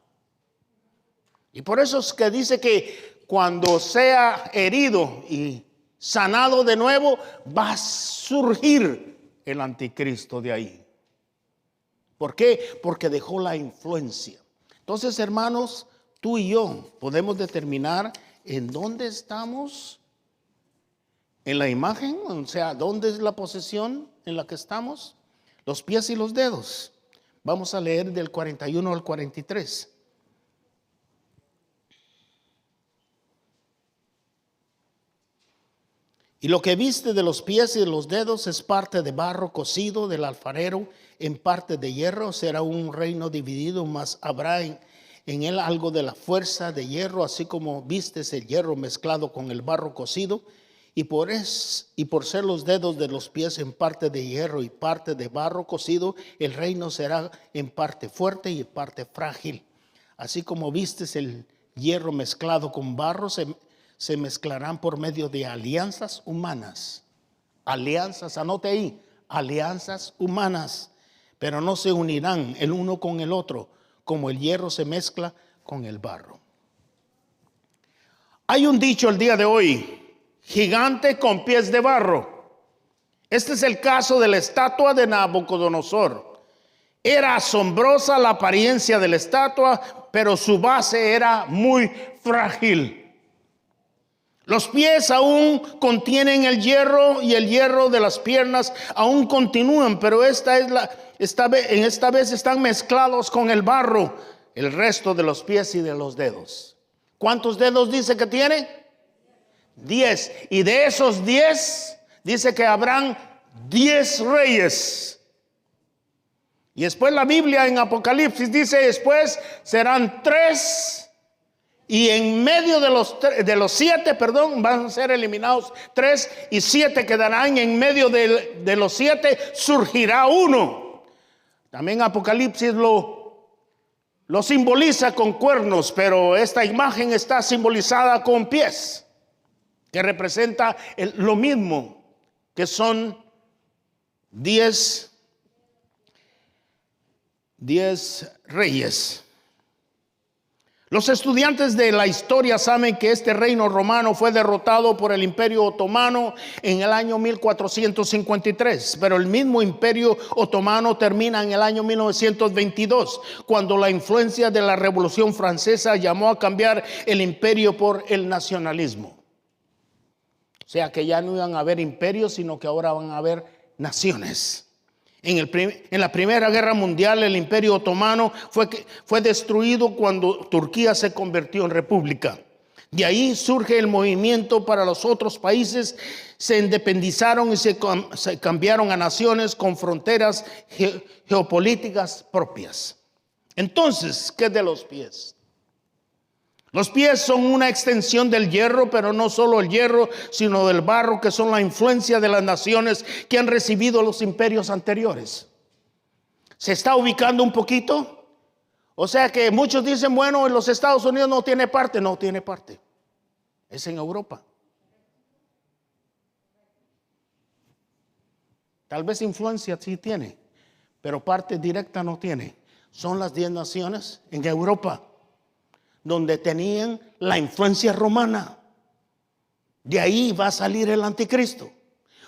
Y por eso es que dice que cuando sea herido y sanado de nuevo, va a surgir el anticristo de ahí. ¿Por qué? Porque dejó la influencia. Entonces, hermanos, tú y yo podemos determinar en dónde estamos en la imagen, o sea, dónde es la posesión en la que estamos. Los pies y los dedos. Vamos a leer del 41 al 43. Y lo que viste de los pies y de los dedos es parte de barro cocido del alfarero, en parte de hierro. Será un reino dividido, mas habrá en él algo de la fuerza de hierro, así como vistes el hierro mezclado con el barro cocido. Y por ser los dedos de los pies en parte de hierro y parte de barro cocido, el reino será en parte fuerte y en parte frágil. Así como vistes el hierro mezclado con barro, se mezclarán por medio de alianzas humanas. Alianzas, anote ahí, alianzas humanas, pero no se unirán el uno con el otro, como el hierro se mezcla con el barro. Hay un dicho el día de hoy: gigante con pies de barro. Este es el caso de la estatua de Nabucodonosor. Era asombrosa la apariencia de la estatua, pero su base era muy frágil. Los pies aún contienen el hierro y el hierro de las piernas aún continúan, pero esta vez están mezclados con el barro, el resto de los pies y de los dedos. ¿Cuántos dedos dice que tiene? 10. Y de esos 10 dice que habrán 10 reyes. Y después la Biblia en Apocalipsis dice: después serán 3. Y en medio de los 7, van a ser eliminados 3 y 7 quedarán. En medio de los 7 surgirá uno. También Apocalipsis lo simboliza con cuernos, pero esta imagen está simbolizada con pies, que representa lo mismo, que son 10 reyes. Los estudiantes de la historia saben que este reino romano fue derrotado por el Imperio Otomano en el año 1453, pero el mismo Imperio Otomano termina en el año 1922, cuando la influencia de la Revolución Francesa llamó a cambiar el imperio por el nacionalismo. O sea que ya no iban a haber imperios, sino que ahora van a haber naciones. En la Primera Guerra Mundial, el Imperio Otomano fue destruido cuando Turquía se convirtió en república. De ahí surge el movimiento para los otros países. Se independizaron y se cambiaron a naciones con fronteras geopolíticas propias. Entonces, ¿qué de los pies? Los pies son una extensión del hierro, pero no solo el hierro, sino del barro, que son la influencia de las naciones que han recibido los imperios anteriores. ¿Se está ubicando un poquito? O sea que muchos dicen: bueno, en los Estados Unidos no tiene parte. No tiene parte. Es en Europa. Tal vez influencia sí tiene, pero parte directa no tiene. Son las 10 naciones en Europa donde tenían la influencia romana. De ahí va a salir el anticristo.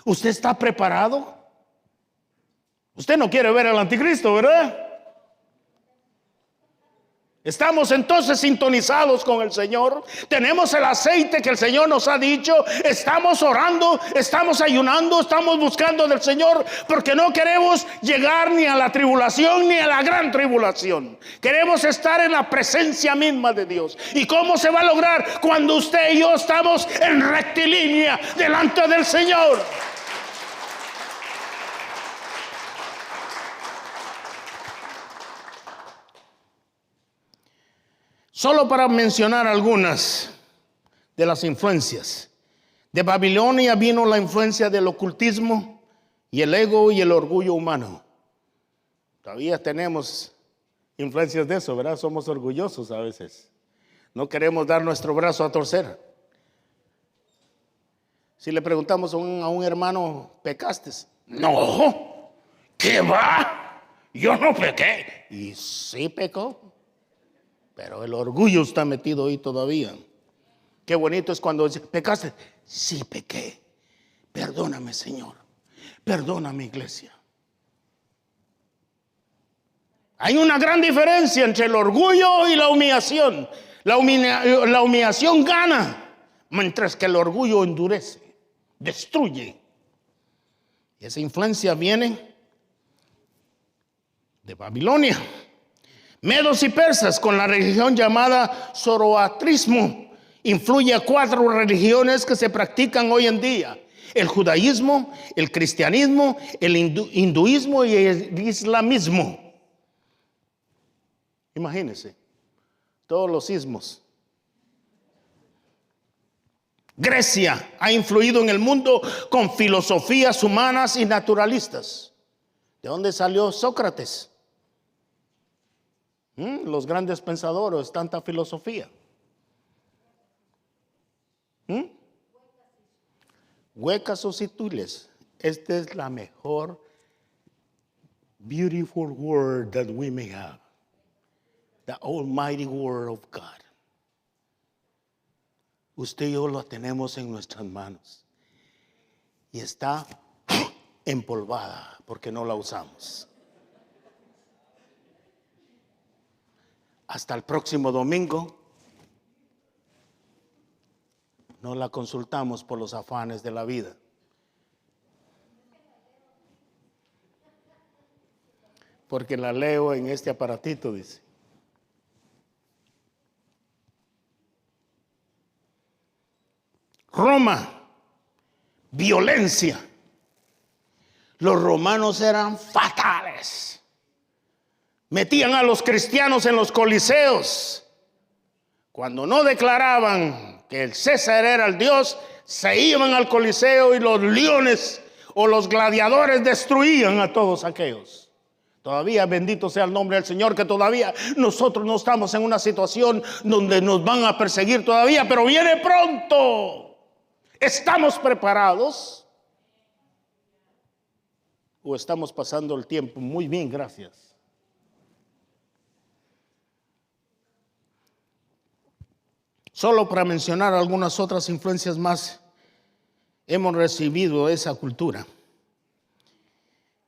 ¿Usted está preparado? Usted no quiere ver al anticristo, ¿verdad? Estamos entonces sintonizados con el Señor. Tenemos el aceite que el Señor nos ha dicho. Estamos orando, estamos ayunando, estamos buscando del Señor, porque no queremos llegar ni a la tribulación ni a la gran tribulación. Queremos estar en la presencia misma de Dios. ¿Y cómo se va a lograr? Cuando usted y yo estamos en rectilínea delante del Señor. Solo para mencionar algunas de las influencias. De Babilonia vino la influencia del ocultismo y el ego y el orgullo humano. Todavía tenemos influencias de eso, ¿verdad? Somos orgullosos a veces. No queremos dar nuestro brazo a torcer. Si le preguntamos a un hermano, ¿pecaste? No, ¿qué va? Yo no pequé. Y sí pecó. Pero el orgullo está metido ahí todavía. Qué bonito es cuando dice, ¿pecaste? Sí, pequé. Perdóname, Señor. Perdóname, iglesia. Hay una gran diferencia entre el orgullo y la humillación. La humillación gana, mientras que el orgullo endurece, destruye. Y esa influencia viene de Babilonia. Medos y persas, con la religión llamada zoroastrismo, influye a 4 religiones que se practican hoy en día: el judaísmo, el cristianismo, el hinduismo y el islamismo. Imagínense, todos los ismos. Grecia ha influido en el mundo con filosofías humanas y naturalistas. ¿De dónde salió Sócrates? Los grandes pensadores, tanta filosofía. Huecas o sutiles. Esta es la mejor beautiful word that we may have. The almighty word of God. Usted y yo lo tenemos en nuestras manos. Y está empolvada porque no la usamos. Hasta el próximo domingo no la consultamos por los afanes de la vida. Porque la leo en este aparatito, dice. Roma, violencia. Los romanos eran fatales. Metían a los cristianos en los coliseos. Cuando no declaraban que el César era el Dios, se iban al coliseo y los leones o los gladiadores destruían a todos aquellos. Todavía, bendito sea el nombre del Señor, que todavía nosotros no estamos en una situación donde nos van a perseguir todavía, pero viene pronto. ¿Estamos preparados? ¿O estamos pasando el tiempo muy bien, gracias? Solo para mencionar algunas otras influencias más, hemos recibido esa cultura.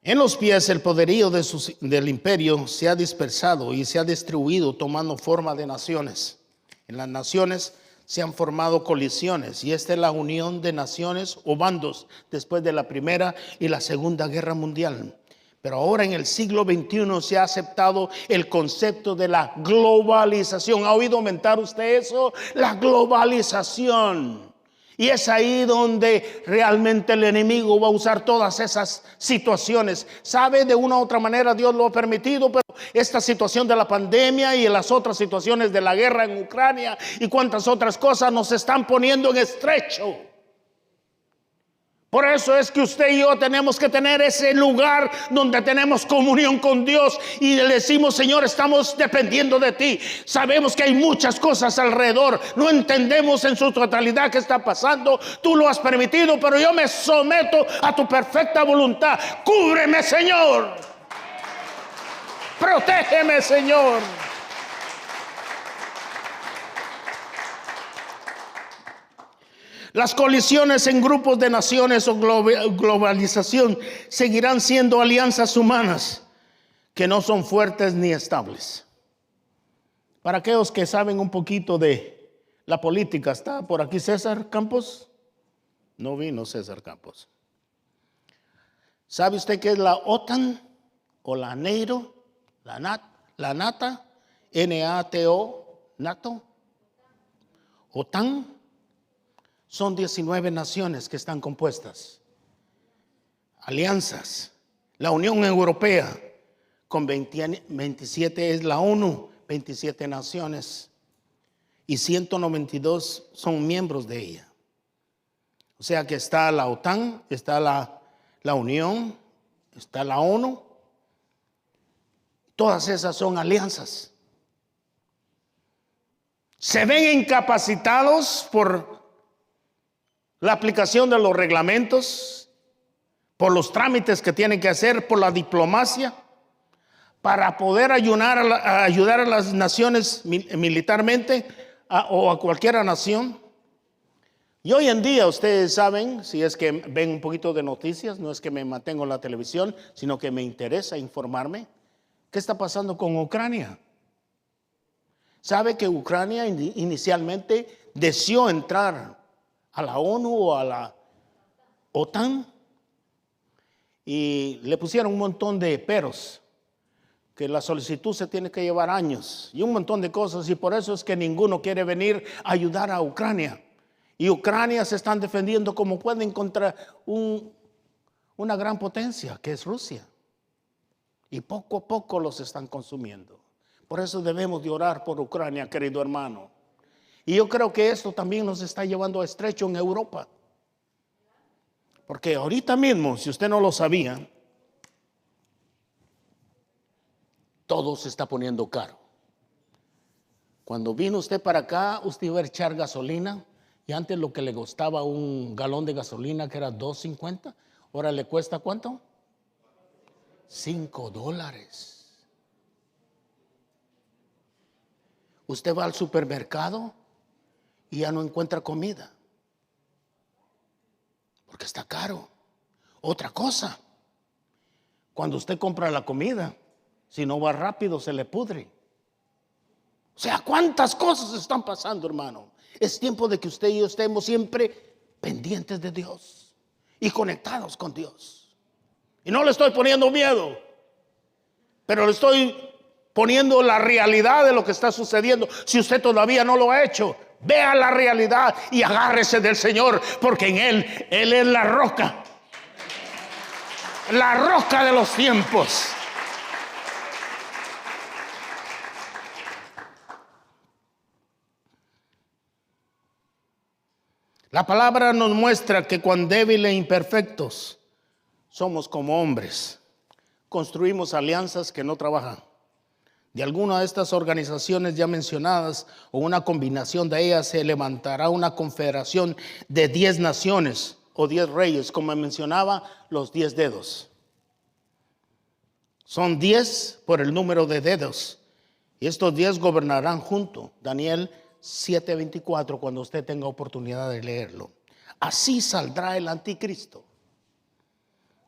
En los pies, el poderío del imperio se ha dispersado y se ha distribuido tomando forma de naciones. En las naciones se han formado colisiones, y esta es la unión de naciones o bandos después de la Primera y la Segunda Guerra Mundial. Pero ahora en el siglo XXI se ha aceptado el concepto de la globalización. ¿Ha oído aumentar usted eso? La globalización. Y es ahí donde realmente el enemigo va a usar todas esas situaciones. ¿Sabe? De una u otra manera Dios lo ha permitido, pero esta situación de la pandemia y las otras situaciones de la guerra en Ucrania y cuantas otras cosas nos están poniendo en estrecho. Por eso es que usted y yo tenemos que tener ese lugar donde tenemos comunión con Dios y le decimos: Señor, estamos dependiendo de ti. Sabemos que hay muchas cosas alrededor, no entendemos en su totalidad qué está pasando. Tú lo has permitido, pero yo me someto a tu perfecta voluntad. Cúbreme, Señor. Protégeme, Señor. Las colisiones en grupos de naciones o globalización seguirán siendo alianzas humanas que no son fuertes ni estables. Para aquellos que saben un poquito de la política, ¿está por aquí César Campos? No vino César Campos. ¿Sabe usted qué es la OTAN o la NATO? La NATO, NATO, NATO. OTAN son 19 naciones que están compuestas, alianzas. La Unión Europea con 27 es la ONU, 27 naciones y 192 son miembros de ella. O sea que está la OTAN, está la Unión, está la ONU. Todas esas son alianzas. Se ven incapacitados por la aplicación de los reglamentos, por los trámites que tienen que hacer, por la diplomacia, para poder ayudar a las naciones militarmente o a cualquier nación. Y hoy en día ustedes saben, si es que ven un poquito de noticias, no es que me mantengo en la televisión, sino que me interesa informarme, ¿qué está pasando con Ucrania? ¿Sabe que Ucrania inicialmente deseó entrar a la ONU o a la OTAN? Y le pusieron un montón de peros, que la solicitud se tiene que llevar años y un montón de cosas, y por eso es que ninguno quiere venir a ayudar a Ucrania. Y Ucrania se están defendiendo como pueden contra una gran potencia que es Rusia. Y poco a poco los están consumiendo. Por eso debemos de orar por Ucrania, querido hermano. Y yo creo que esto también nos está llevando a estrecho en Europa. Porque ahorita mismo, si usted no lo sabía, todo se está poniendo caro. Cuando vino usted para acá, usted iba a echar gasolina. Y antes lo que le costaba un galón de gasolina, que era $2.50, ahora le cuesta ¿cuánto? $5. Usted va al supermercado y ya no encuentra comida, porque está caro. Otra cosa, cuando usted compra la comida, si no va rápido se le pudre. O sea, ¿cuántas cosas están pasando, hermano? Es tiempo de que usted y yo estemos siempre pendientes de Dios y conectados con Dios. Y no le estoy poniendo miedo, pero le estoy poniendo la realidad de lo que está sucediendo. Si usted todavía no lo ha hecho, vea la realidad y agárrese del Señor, porque en Él es la roca de los tiempos. La palabra nos muestra que cuán débiles e imperfectos somos como hombres. Construimos alianzas que no trabajan. De alguna de estas organizaciones ya mencionadas o una combinación de ellas se levantará una confederación de 10 naciones o 10 reyes, como mencionaba, los 10 dedos. Son 10 por el número de dedos. Y estos 10 gobernarán juntos. Daniel 7:24, cuando usted tenga oportunidad de leerlo. Así saldrá el anticristo.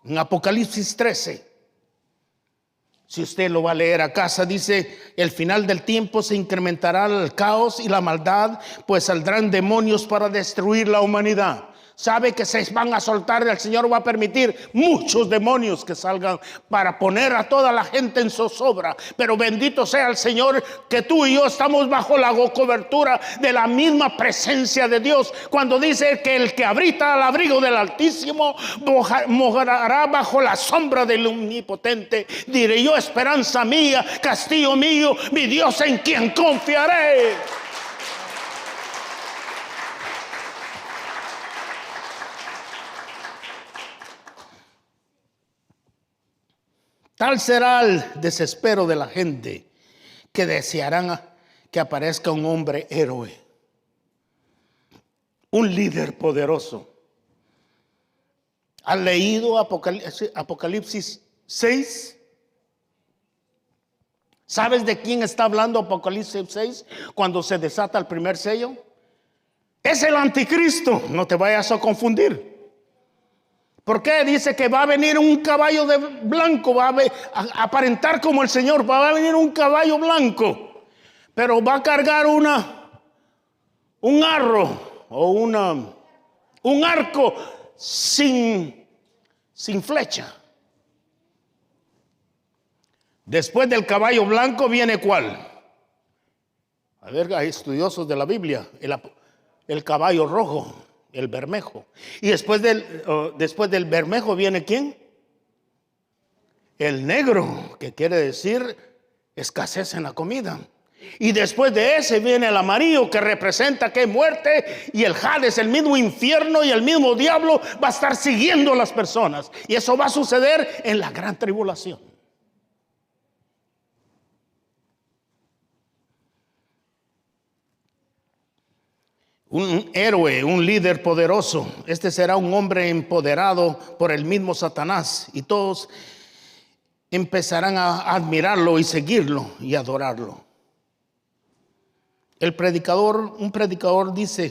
En Apocalipsis 13, si usted lo va a leer a casa, dice: el final del tiempo se incrementará el caos y la maldad, pues saldrán demonios para destruir la humanidad. Sabe que se van a soltar, el Señor va a permitir muchos demonios que salgan para poner a toda la gente en zozobra. Pero bendito sea el Señor que tú y yo estamos bajo la cobertura de la misma presencia de Dios. Cuando dice que el que habita al abrigo del Altísimo morará bajo la sombra del Omnipotente. Diré yo: esperanza mía, castillo mío, mi Dios en quien confiaré. Tal será el desespero de la gente que desearán que aparezca un hombre héroe, un líder poderoso. ¿Has leído Apocalipsis 6? ¿Sabes de quién está hablando Apocalipsis 6 cuando se desata el primer sello? Es el anticristo, no te vayas a confundir. ¿Por qué? Dice que va a venir un caballo de blanco, va a aparentar como el Señor, va a venir un caballo blanco. pero va a cargar un arro o un arco sin flecha. Después del caballo blanco viene ¿cuál? A ver, hay estudiosos de la Biblia, el caballo rojo, el bermejo. Y después del bermejo viene ¿quién? El negro, que quiere decir escasez en la comida. Y después de ese viene el amarillo, que representa que muerte, y el Hades, el mismo infierno y el mismo diablo va a estar siguiendo a las personas. Y eso va a suceder en la gran tribulación. Un héroe, un líder poderoso. Este será un hombre empoderado por el mismo Satanás, y todos empezarán a admirarlo y seguirlo y adorarlo. Un predicador dice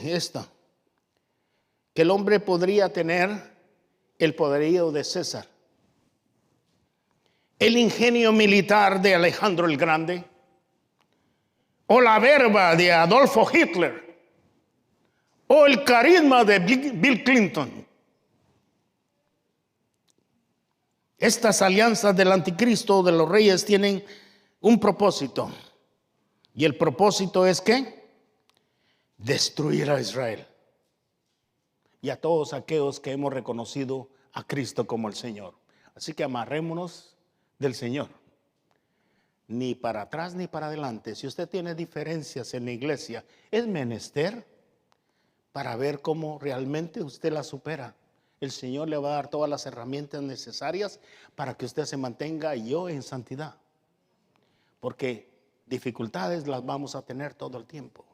que el hombre podría tener el poderío de César, el ingenio militar de Alejandro el Grande, o la verba de Adolfo Hitler, o el carisma de Bill Clinton. Estas alianzas del anticristo, de los reyes, tienen un propósito. Y el propósito es ¿qué? Destruir a Israel y a todos aquellos que hemos reconocido a Cristo como el Señor. Así que amarrémonos del Señor. Ni para atrás ni para adelante. Si usted tiene diferencias en la iglesia, es menester para ver cómo realmente usted la supera. El Señor le va a dar todas las herramientas necesarias para que usted se mantenga en santidad. Porque dificultades las vamos a tener todo el tiempo.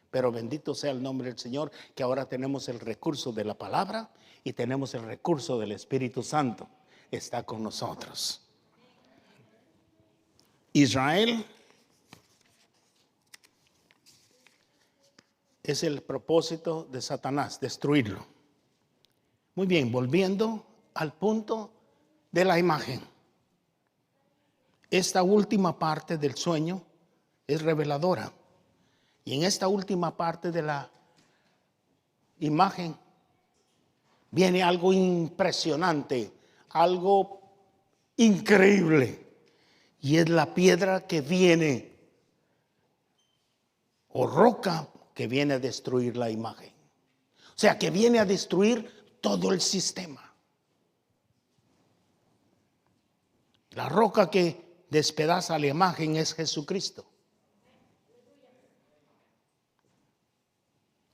Pero bendito sea el nombre del Señor, que ahora tenemos el recurso de la palabra y tenemos el recurso del Espíritu Santo. Está con nosotros. Israel es el propósito de Satanás, destruirlo. Muy bien, volviendo al punto de la imagen. Esta última parte del sueño es reveladora. Y en esta última parte de la imagen viene algo impresionante, algo increíble. Y es la piedra que viene, o roca que viene a destruir la imagen. O sea, que viene a destruir todo el sistema. La roca que despedaza la imagen es Jesucristo.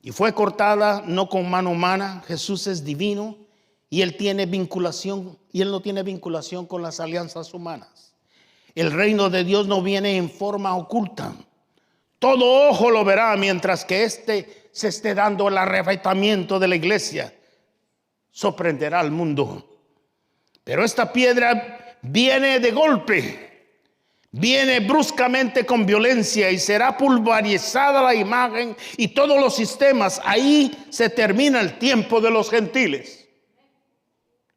Y fue cortada no con mano humana. Jesús es divino y Él tiene vinculación, y Él no tiene vinculación con las alianzas humanas. El reino de Dios no viene en forma oculta. Todo ojo lo verá mientras que se esté dando el arrebatamiento de la iglesia. Sorprenderá al mundo. Pero esta piedra viene de golpe, viene bruscamente con violencia y será pulverizada la imagen y todos los sistemas. Ahí se termina el tiempo de los gentiles.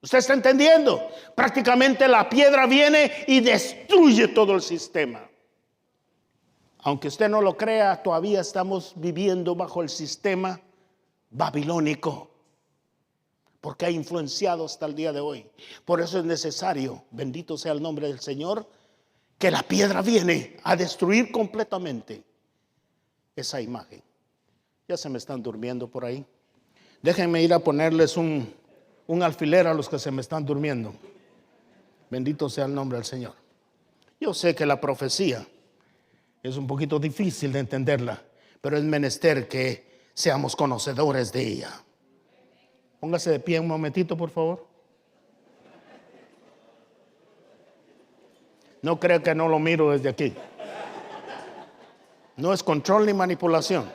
¿Usted está entendiendo? Prácticamente la piedra viene y destruye todo el sistema. Aunque usted no lo crea, todavía estamos viviendo bajo el sistema babilónico, porque ha influenciado hasta el día de hoy. Por eso es necesario, bendito sea el nombre del Señor, que la piedra viene a destruir completamente esa imagen. Ya se me están durmiendo por ahí. Déjenme ir a ponerles un alfiler a los que se me están durmiendo. Bendito sea el nombre del Señor. Yo sé que la profecía es un poquito difícil de entenderla, pero es menester que seamos conocedores de ella. Póngase de pie un momentito, por favor. No creo que no lo miro desde aquí. No es control ni manipulación,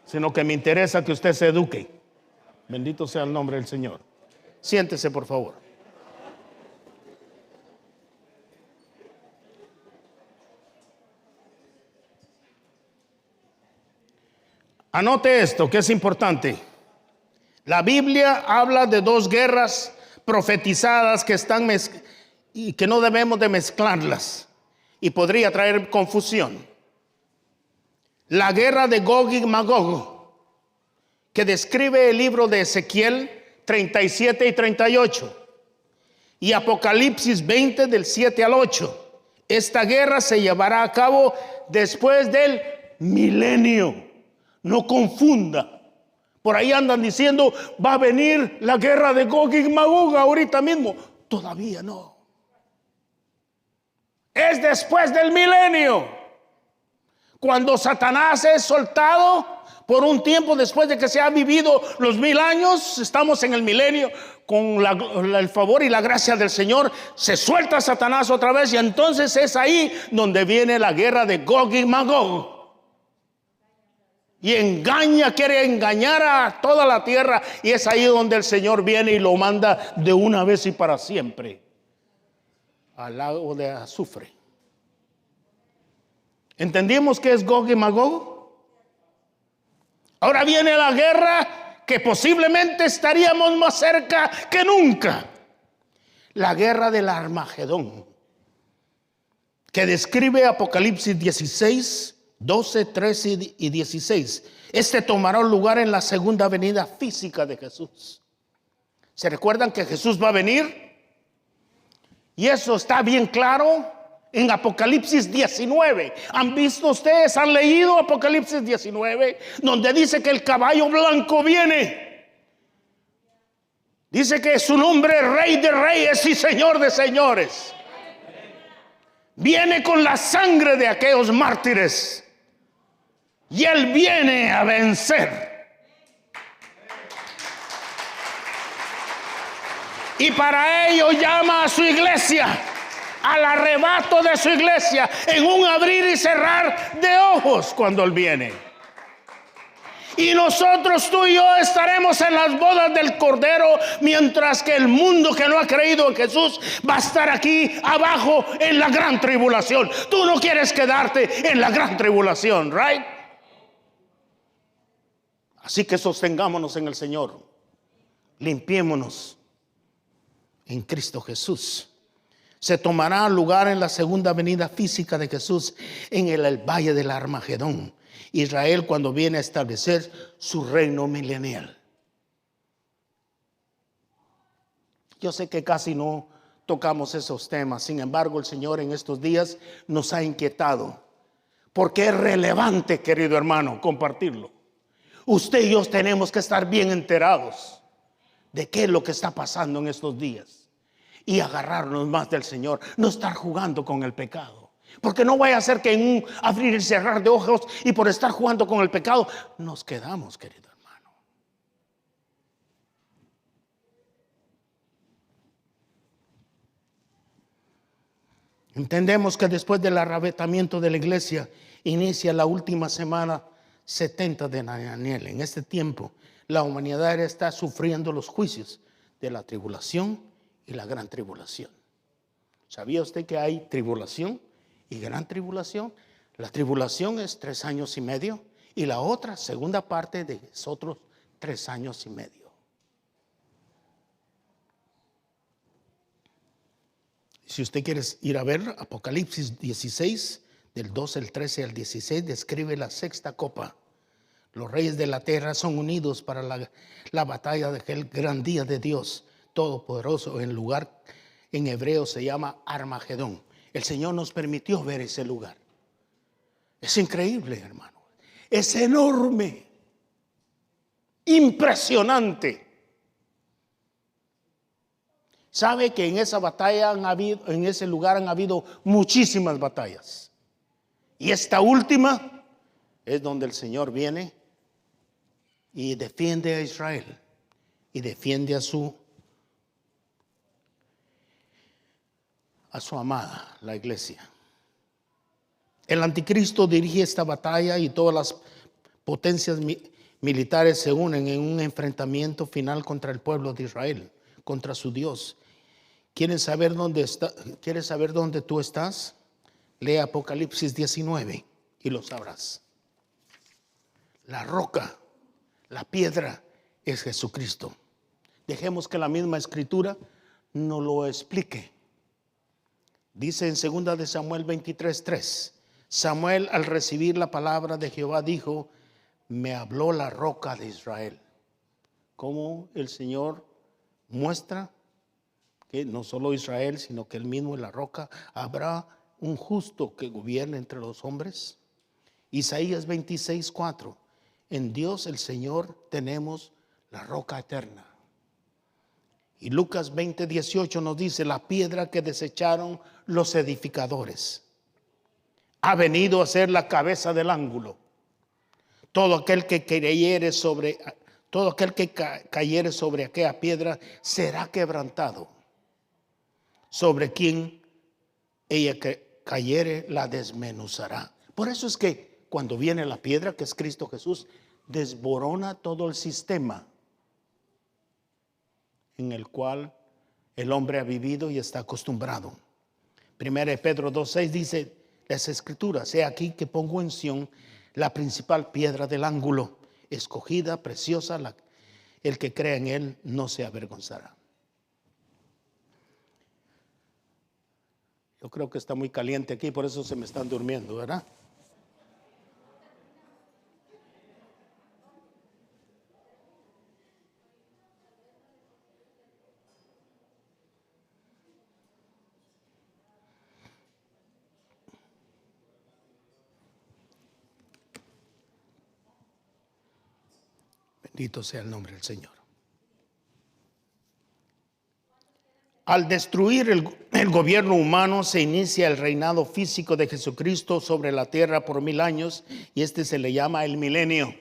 sino que me interesa que usted se eduque. Bendito sea el nombre del Señor. Siéntese, por favor. Anote esto, que es importante. La Biblia habla de dos guerras profetizadas que están y que no debemos de mezclarlas, y podría traer confusión. La guerra de Gog y Magog, que describe el libro de Ezequiel 37 y 38 y Apocalipsis 20 del 7 al 8. Esta guerra se llevará a cabo después del milenio. No confunda. Por ahí andan diciendo, va a venir la guerra de Gog y Magog ahorita mismo. Todavía no. Es después del milenio, cuando Satanás es soltado por un tiempo después de que se ha vivido los 1000 años. Estamos en el milenio con el favor y la gracia del Señor. Se suelta Satanás otra vez y entonces es ahí donde viene la guerra de Gog y Magog. Y quiere engañar a toda la tierra, y es ahí donde el Señor viene y lo manda de una vez y para siempre al lago de azufre. ¿Entendimos qué es Gog y Magog? Ahora viene la guerra que posiblemente estaríamos más cerca que nunca. La guerra del Armagedón, que describe Apocalipsis 16, 12, 13 y 16. Este tomará lugar en la segunda venida física de Jesús. ¿Se recuerdan que Jesús va a venir? Y eso está bien claro en Apocalipsis 19. ¿Han visto ustedes? ¿Han leído Apocalipsis 19? Donde dice que el caballo blanco viene. Dice que su nombre es Rey de Reyes y Señor de Señores. Viene con la sangre de aquellos mártires. Y Él viene a vencer. Y para ello llama a su iglesia, al arrebato de su iglesia, en un abrir y cerrar de ojos cuando Él viene. Y nosotros, tú y yo, estaremos en las bodas del Cordero, mientras que el mundo que no ha creído en Jesús va a estar aquí abajo en la gran tribulación. Tú no quieres quedarte en la gran tribulación, ¿right? Así que sostengámonos en el Señor. Limpiémonos en Cristo Jesús. Se tomará lugar en la segunda venida física de Jesús en el valle del Armagedón. Israel, cuando viene a establecer su reino milenial. Yo sé que casi no tocamos esos temas. Sin embargo, el Señor en estos días nos ha inquietado, porque es relevante, querido hermano, compartirlo. Usted y yo tenemos que estar bien enterados de qué es lo que está pasando en estos días y agarrarnos más del Señor, no estar jugando con el pecado, porque no vaya a ser que en un abrir y cerrar de ojos y por estar jugando con el pecado nos quedamos, querido hermano. Entendemos que después del arrebatamiento de la iglesia inicia la última semana 70 de Daniel. En este tiempo la humanidad está sufriendo los juicios de la tribulación y la gran tribulación. ¿Sabía usted que hay tribulación y gran tribulación? La tribulación es 3 años y medio y la otra segunda parte es otros 3 años y medio. Si usted quiere ir a ver Apocalipsis 16, del 12 al 13 al 16, describe la sexta copa. Los reyes de la tierra son unidos para la batalla de aquel gran día de Dios Todopoderoso. El lugar en hebreo se llama Armagedón. El Señor nos permitió ver ese lugar. Es increíble, hermano. Es enorme. Impresionante. ¿Sabe que en esa batalla en ese lugar han habido muchísimas batallas? Y esta última es donde el Señor viene y defiende a Israel y defiende a su amada, la iglesia. El anticristo dirige esta batalla y todas las potencias militares se unen en un enfrentamiento final contra el pueblo de Israel, contra su Dios. ¿Quieres saber dónde tú estás? Lee Apocalipsis 19 y lo sabrás. La roca, la piedra es Jesucristo. Dejemos que la misma escritura nos lo explique. Dice en 2 de Samuel 23:3, Samuel, al recibir la palabra de Jehová, dijo: me habló la roca de Israel. Como el Señor muestra que no solo Israel, sino que Él mismo es la roca. ¿Habrá un justo que gobierne entre los hombres? Isaías 26:4. En Dios el Señor tenemos la roca eterna. Y Lucas 20:18 nos dice: la piedra que desecharon los edificadores ha venido a ser la cabeza del ángulo. Todo aquel que cayere sobre aquella piedra será quebrantado. Sobre quien ella cayere la desmenuzará. Por eso es que cuando viene la piedra, que es Cristo Jesús, desborona todo el sistema en el cual el hombre ha vivido y está acostumbrado. 1 Pedro 2:6 dice las Escrituras: he aquí que pongo en Sión la principal piedra del ángulo, escogida, preciosa, el que crea en Él no se avergonzará. Yo creo que está muy caliente aquí, por eso se me están durmiendo, ¿verdad? Bendito sea el nombre del Señor. Al destruir el gobierno humano, se inicia el reinado físico de Jesucristo sobre la tierra por 1000 años, y este se le llama el milenio.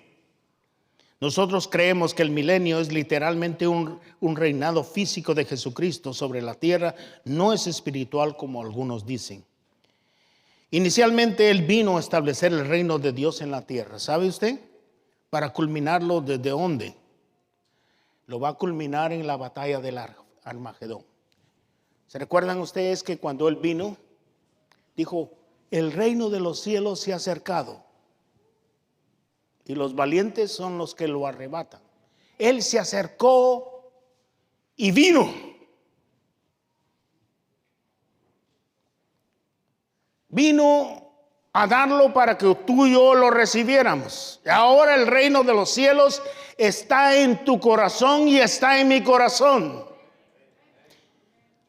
Nosotros creemos que el milenio es literalmente un reinado físico de Jesucristo sobre la tierra, no es espiritual como algunos dicen. Inicialmente Él vino a establecer el reino de Dios en la tierra. ¿Sabe usted? Para culminarlo, ¿desde dónde? Lo va a culminar en la batalla del Armagedón. ¿Se recuerdan ustedes que cuando Él vino, dijo: el reino de los cielos se ha acercado y los valientes son los que lo arrebatan? Él se acercó y vino. Vino a darlo para que tú y yo lo recibiéramos. Ahora el reino de los cielos está en tu corazón y está en mi corazón.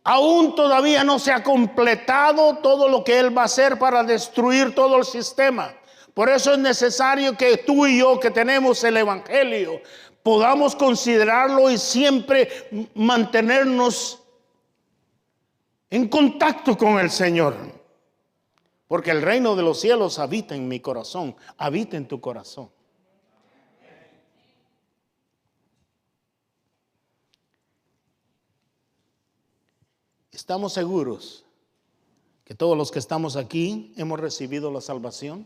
Aún todavía no se ha completado todo lo que Él va a hacer para destruir todo el sistema. Por eso es necesario que tú y yo, que tenemos el Evangelio, podamos considerarlo y siempre mantenernos en contacto con el Señor. Porque el reino de los cielos habita en mi corazón, habita en tu corazón. ¿Estamos seguros que todos los que estamos aquí hemos recibido la salvación?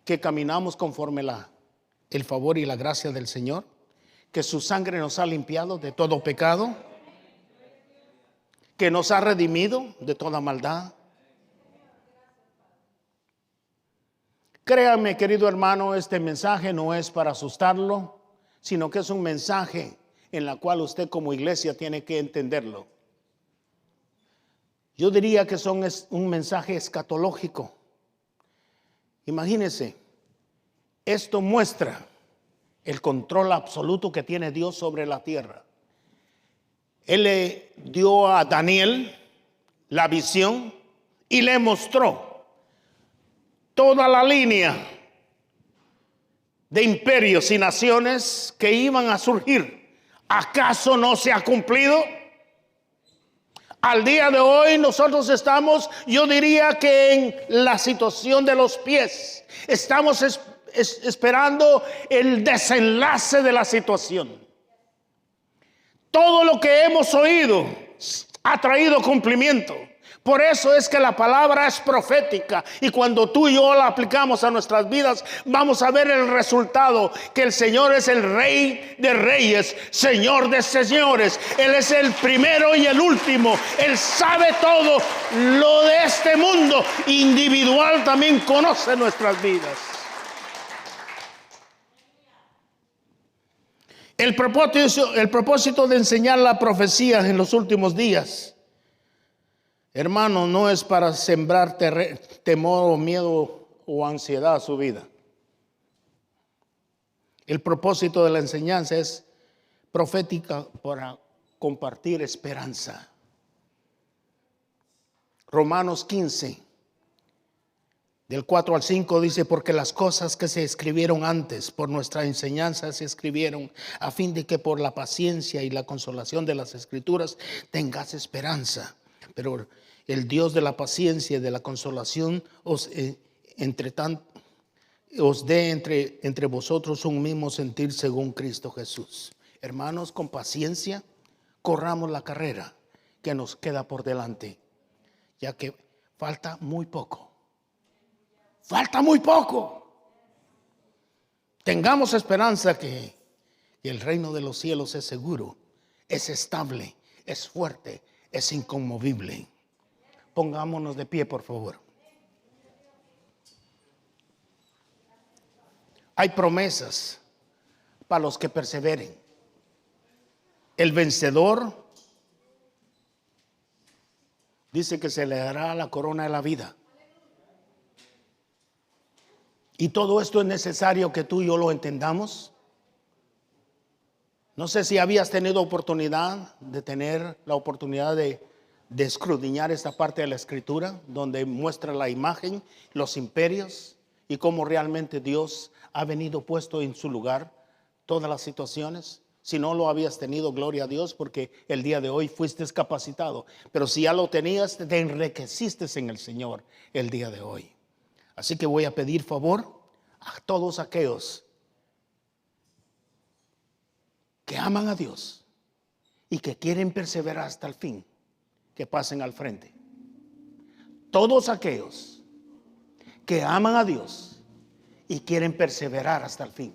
¿Que caminamos conforme el favor y la gracia del Señor? ¿Que su sangre nos ha limpiado de todo pecado? ¿Que nos ha redimido de toda maldad? Créame, querido hermano, este mensaje no es para asustarlo, sino que es un mensaje en la cual usted como iglesia tiene que entenderlo. Yo diría que es un mensaje escatológico. Imagínese, esto muestra el control absoluto que tiene Dios sobre la tierra. Él le dio a Daniel la visión y le mostró toda la línea de imperios y naciones que iban a surgir. ¿Acaso no se ha cumplido? Al día de hoy nosotros estamos, yo diría que en la situación de los pies. Estamos esperando el desenlace de la situación. Todo lo que hemos oído ha traído cumplimiento. Por eso es que la palabra es profética, y cuando tú y yo la aplicamos a nuestras vidas, vamos a ver el resultado, que el Señor es el Rey de reyes, Señor de señores. Él es el primero y el último. Él sabe todo lo de este mundo. Individual también conoce nuestras vidas. El propósito de enseñar la profecía en los últimos días Hermano, no es para sembrar temor o miedo o ansiedad a su vida. El propósito de la enseñanza es profética para compartir esperanza. Romanos 15, del 4 al 5 dice: porque las cosas que se escribieron antes por nuestra enseñanza se escribieron a fin de que por la paciencia y la consolación de las escrituras tengas esperanza. Pero el Dios de la paciencia y de la consolación os dé entre vosotros un mismo sentir según Cristo Jesús. Hermanos, con paciencia corramos la carrera que nos queda por delante, ya que falta muy poco. Falta muy poco. Tengamos esperanza que el reino de los cielos es seguro, es estable, es fuerte, es inconmovible. Pongámonos de pie, por favor. Hay promesas para los que perseveren. El vencedor dice que se le dará la corona de la vida. Y todo esto es necesario que tú y yo lo entendamos. No sé si habías tenido oportunidad de escudriñar esta parte de la Escritura, donde muestra la imagen, los imperios y cómo realmente Dios ha venido puesto en su lugar todas las situaciones. Si no lo habías tenido, gloria a Dios, porque el día de hoy fuiste capacitado. Pero si ya lo tenías, te enriqueciste en el Señor el día de hoy. Así que voy a pedir favor a todos aquellos que aman a Dios y que quieren perseverar hasta el fin, que pasen al frente. Todos aquellos que aman a Dios y quieren perseverar hasta el fin,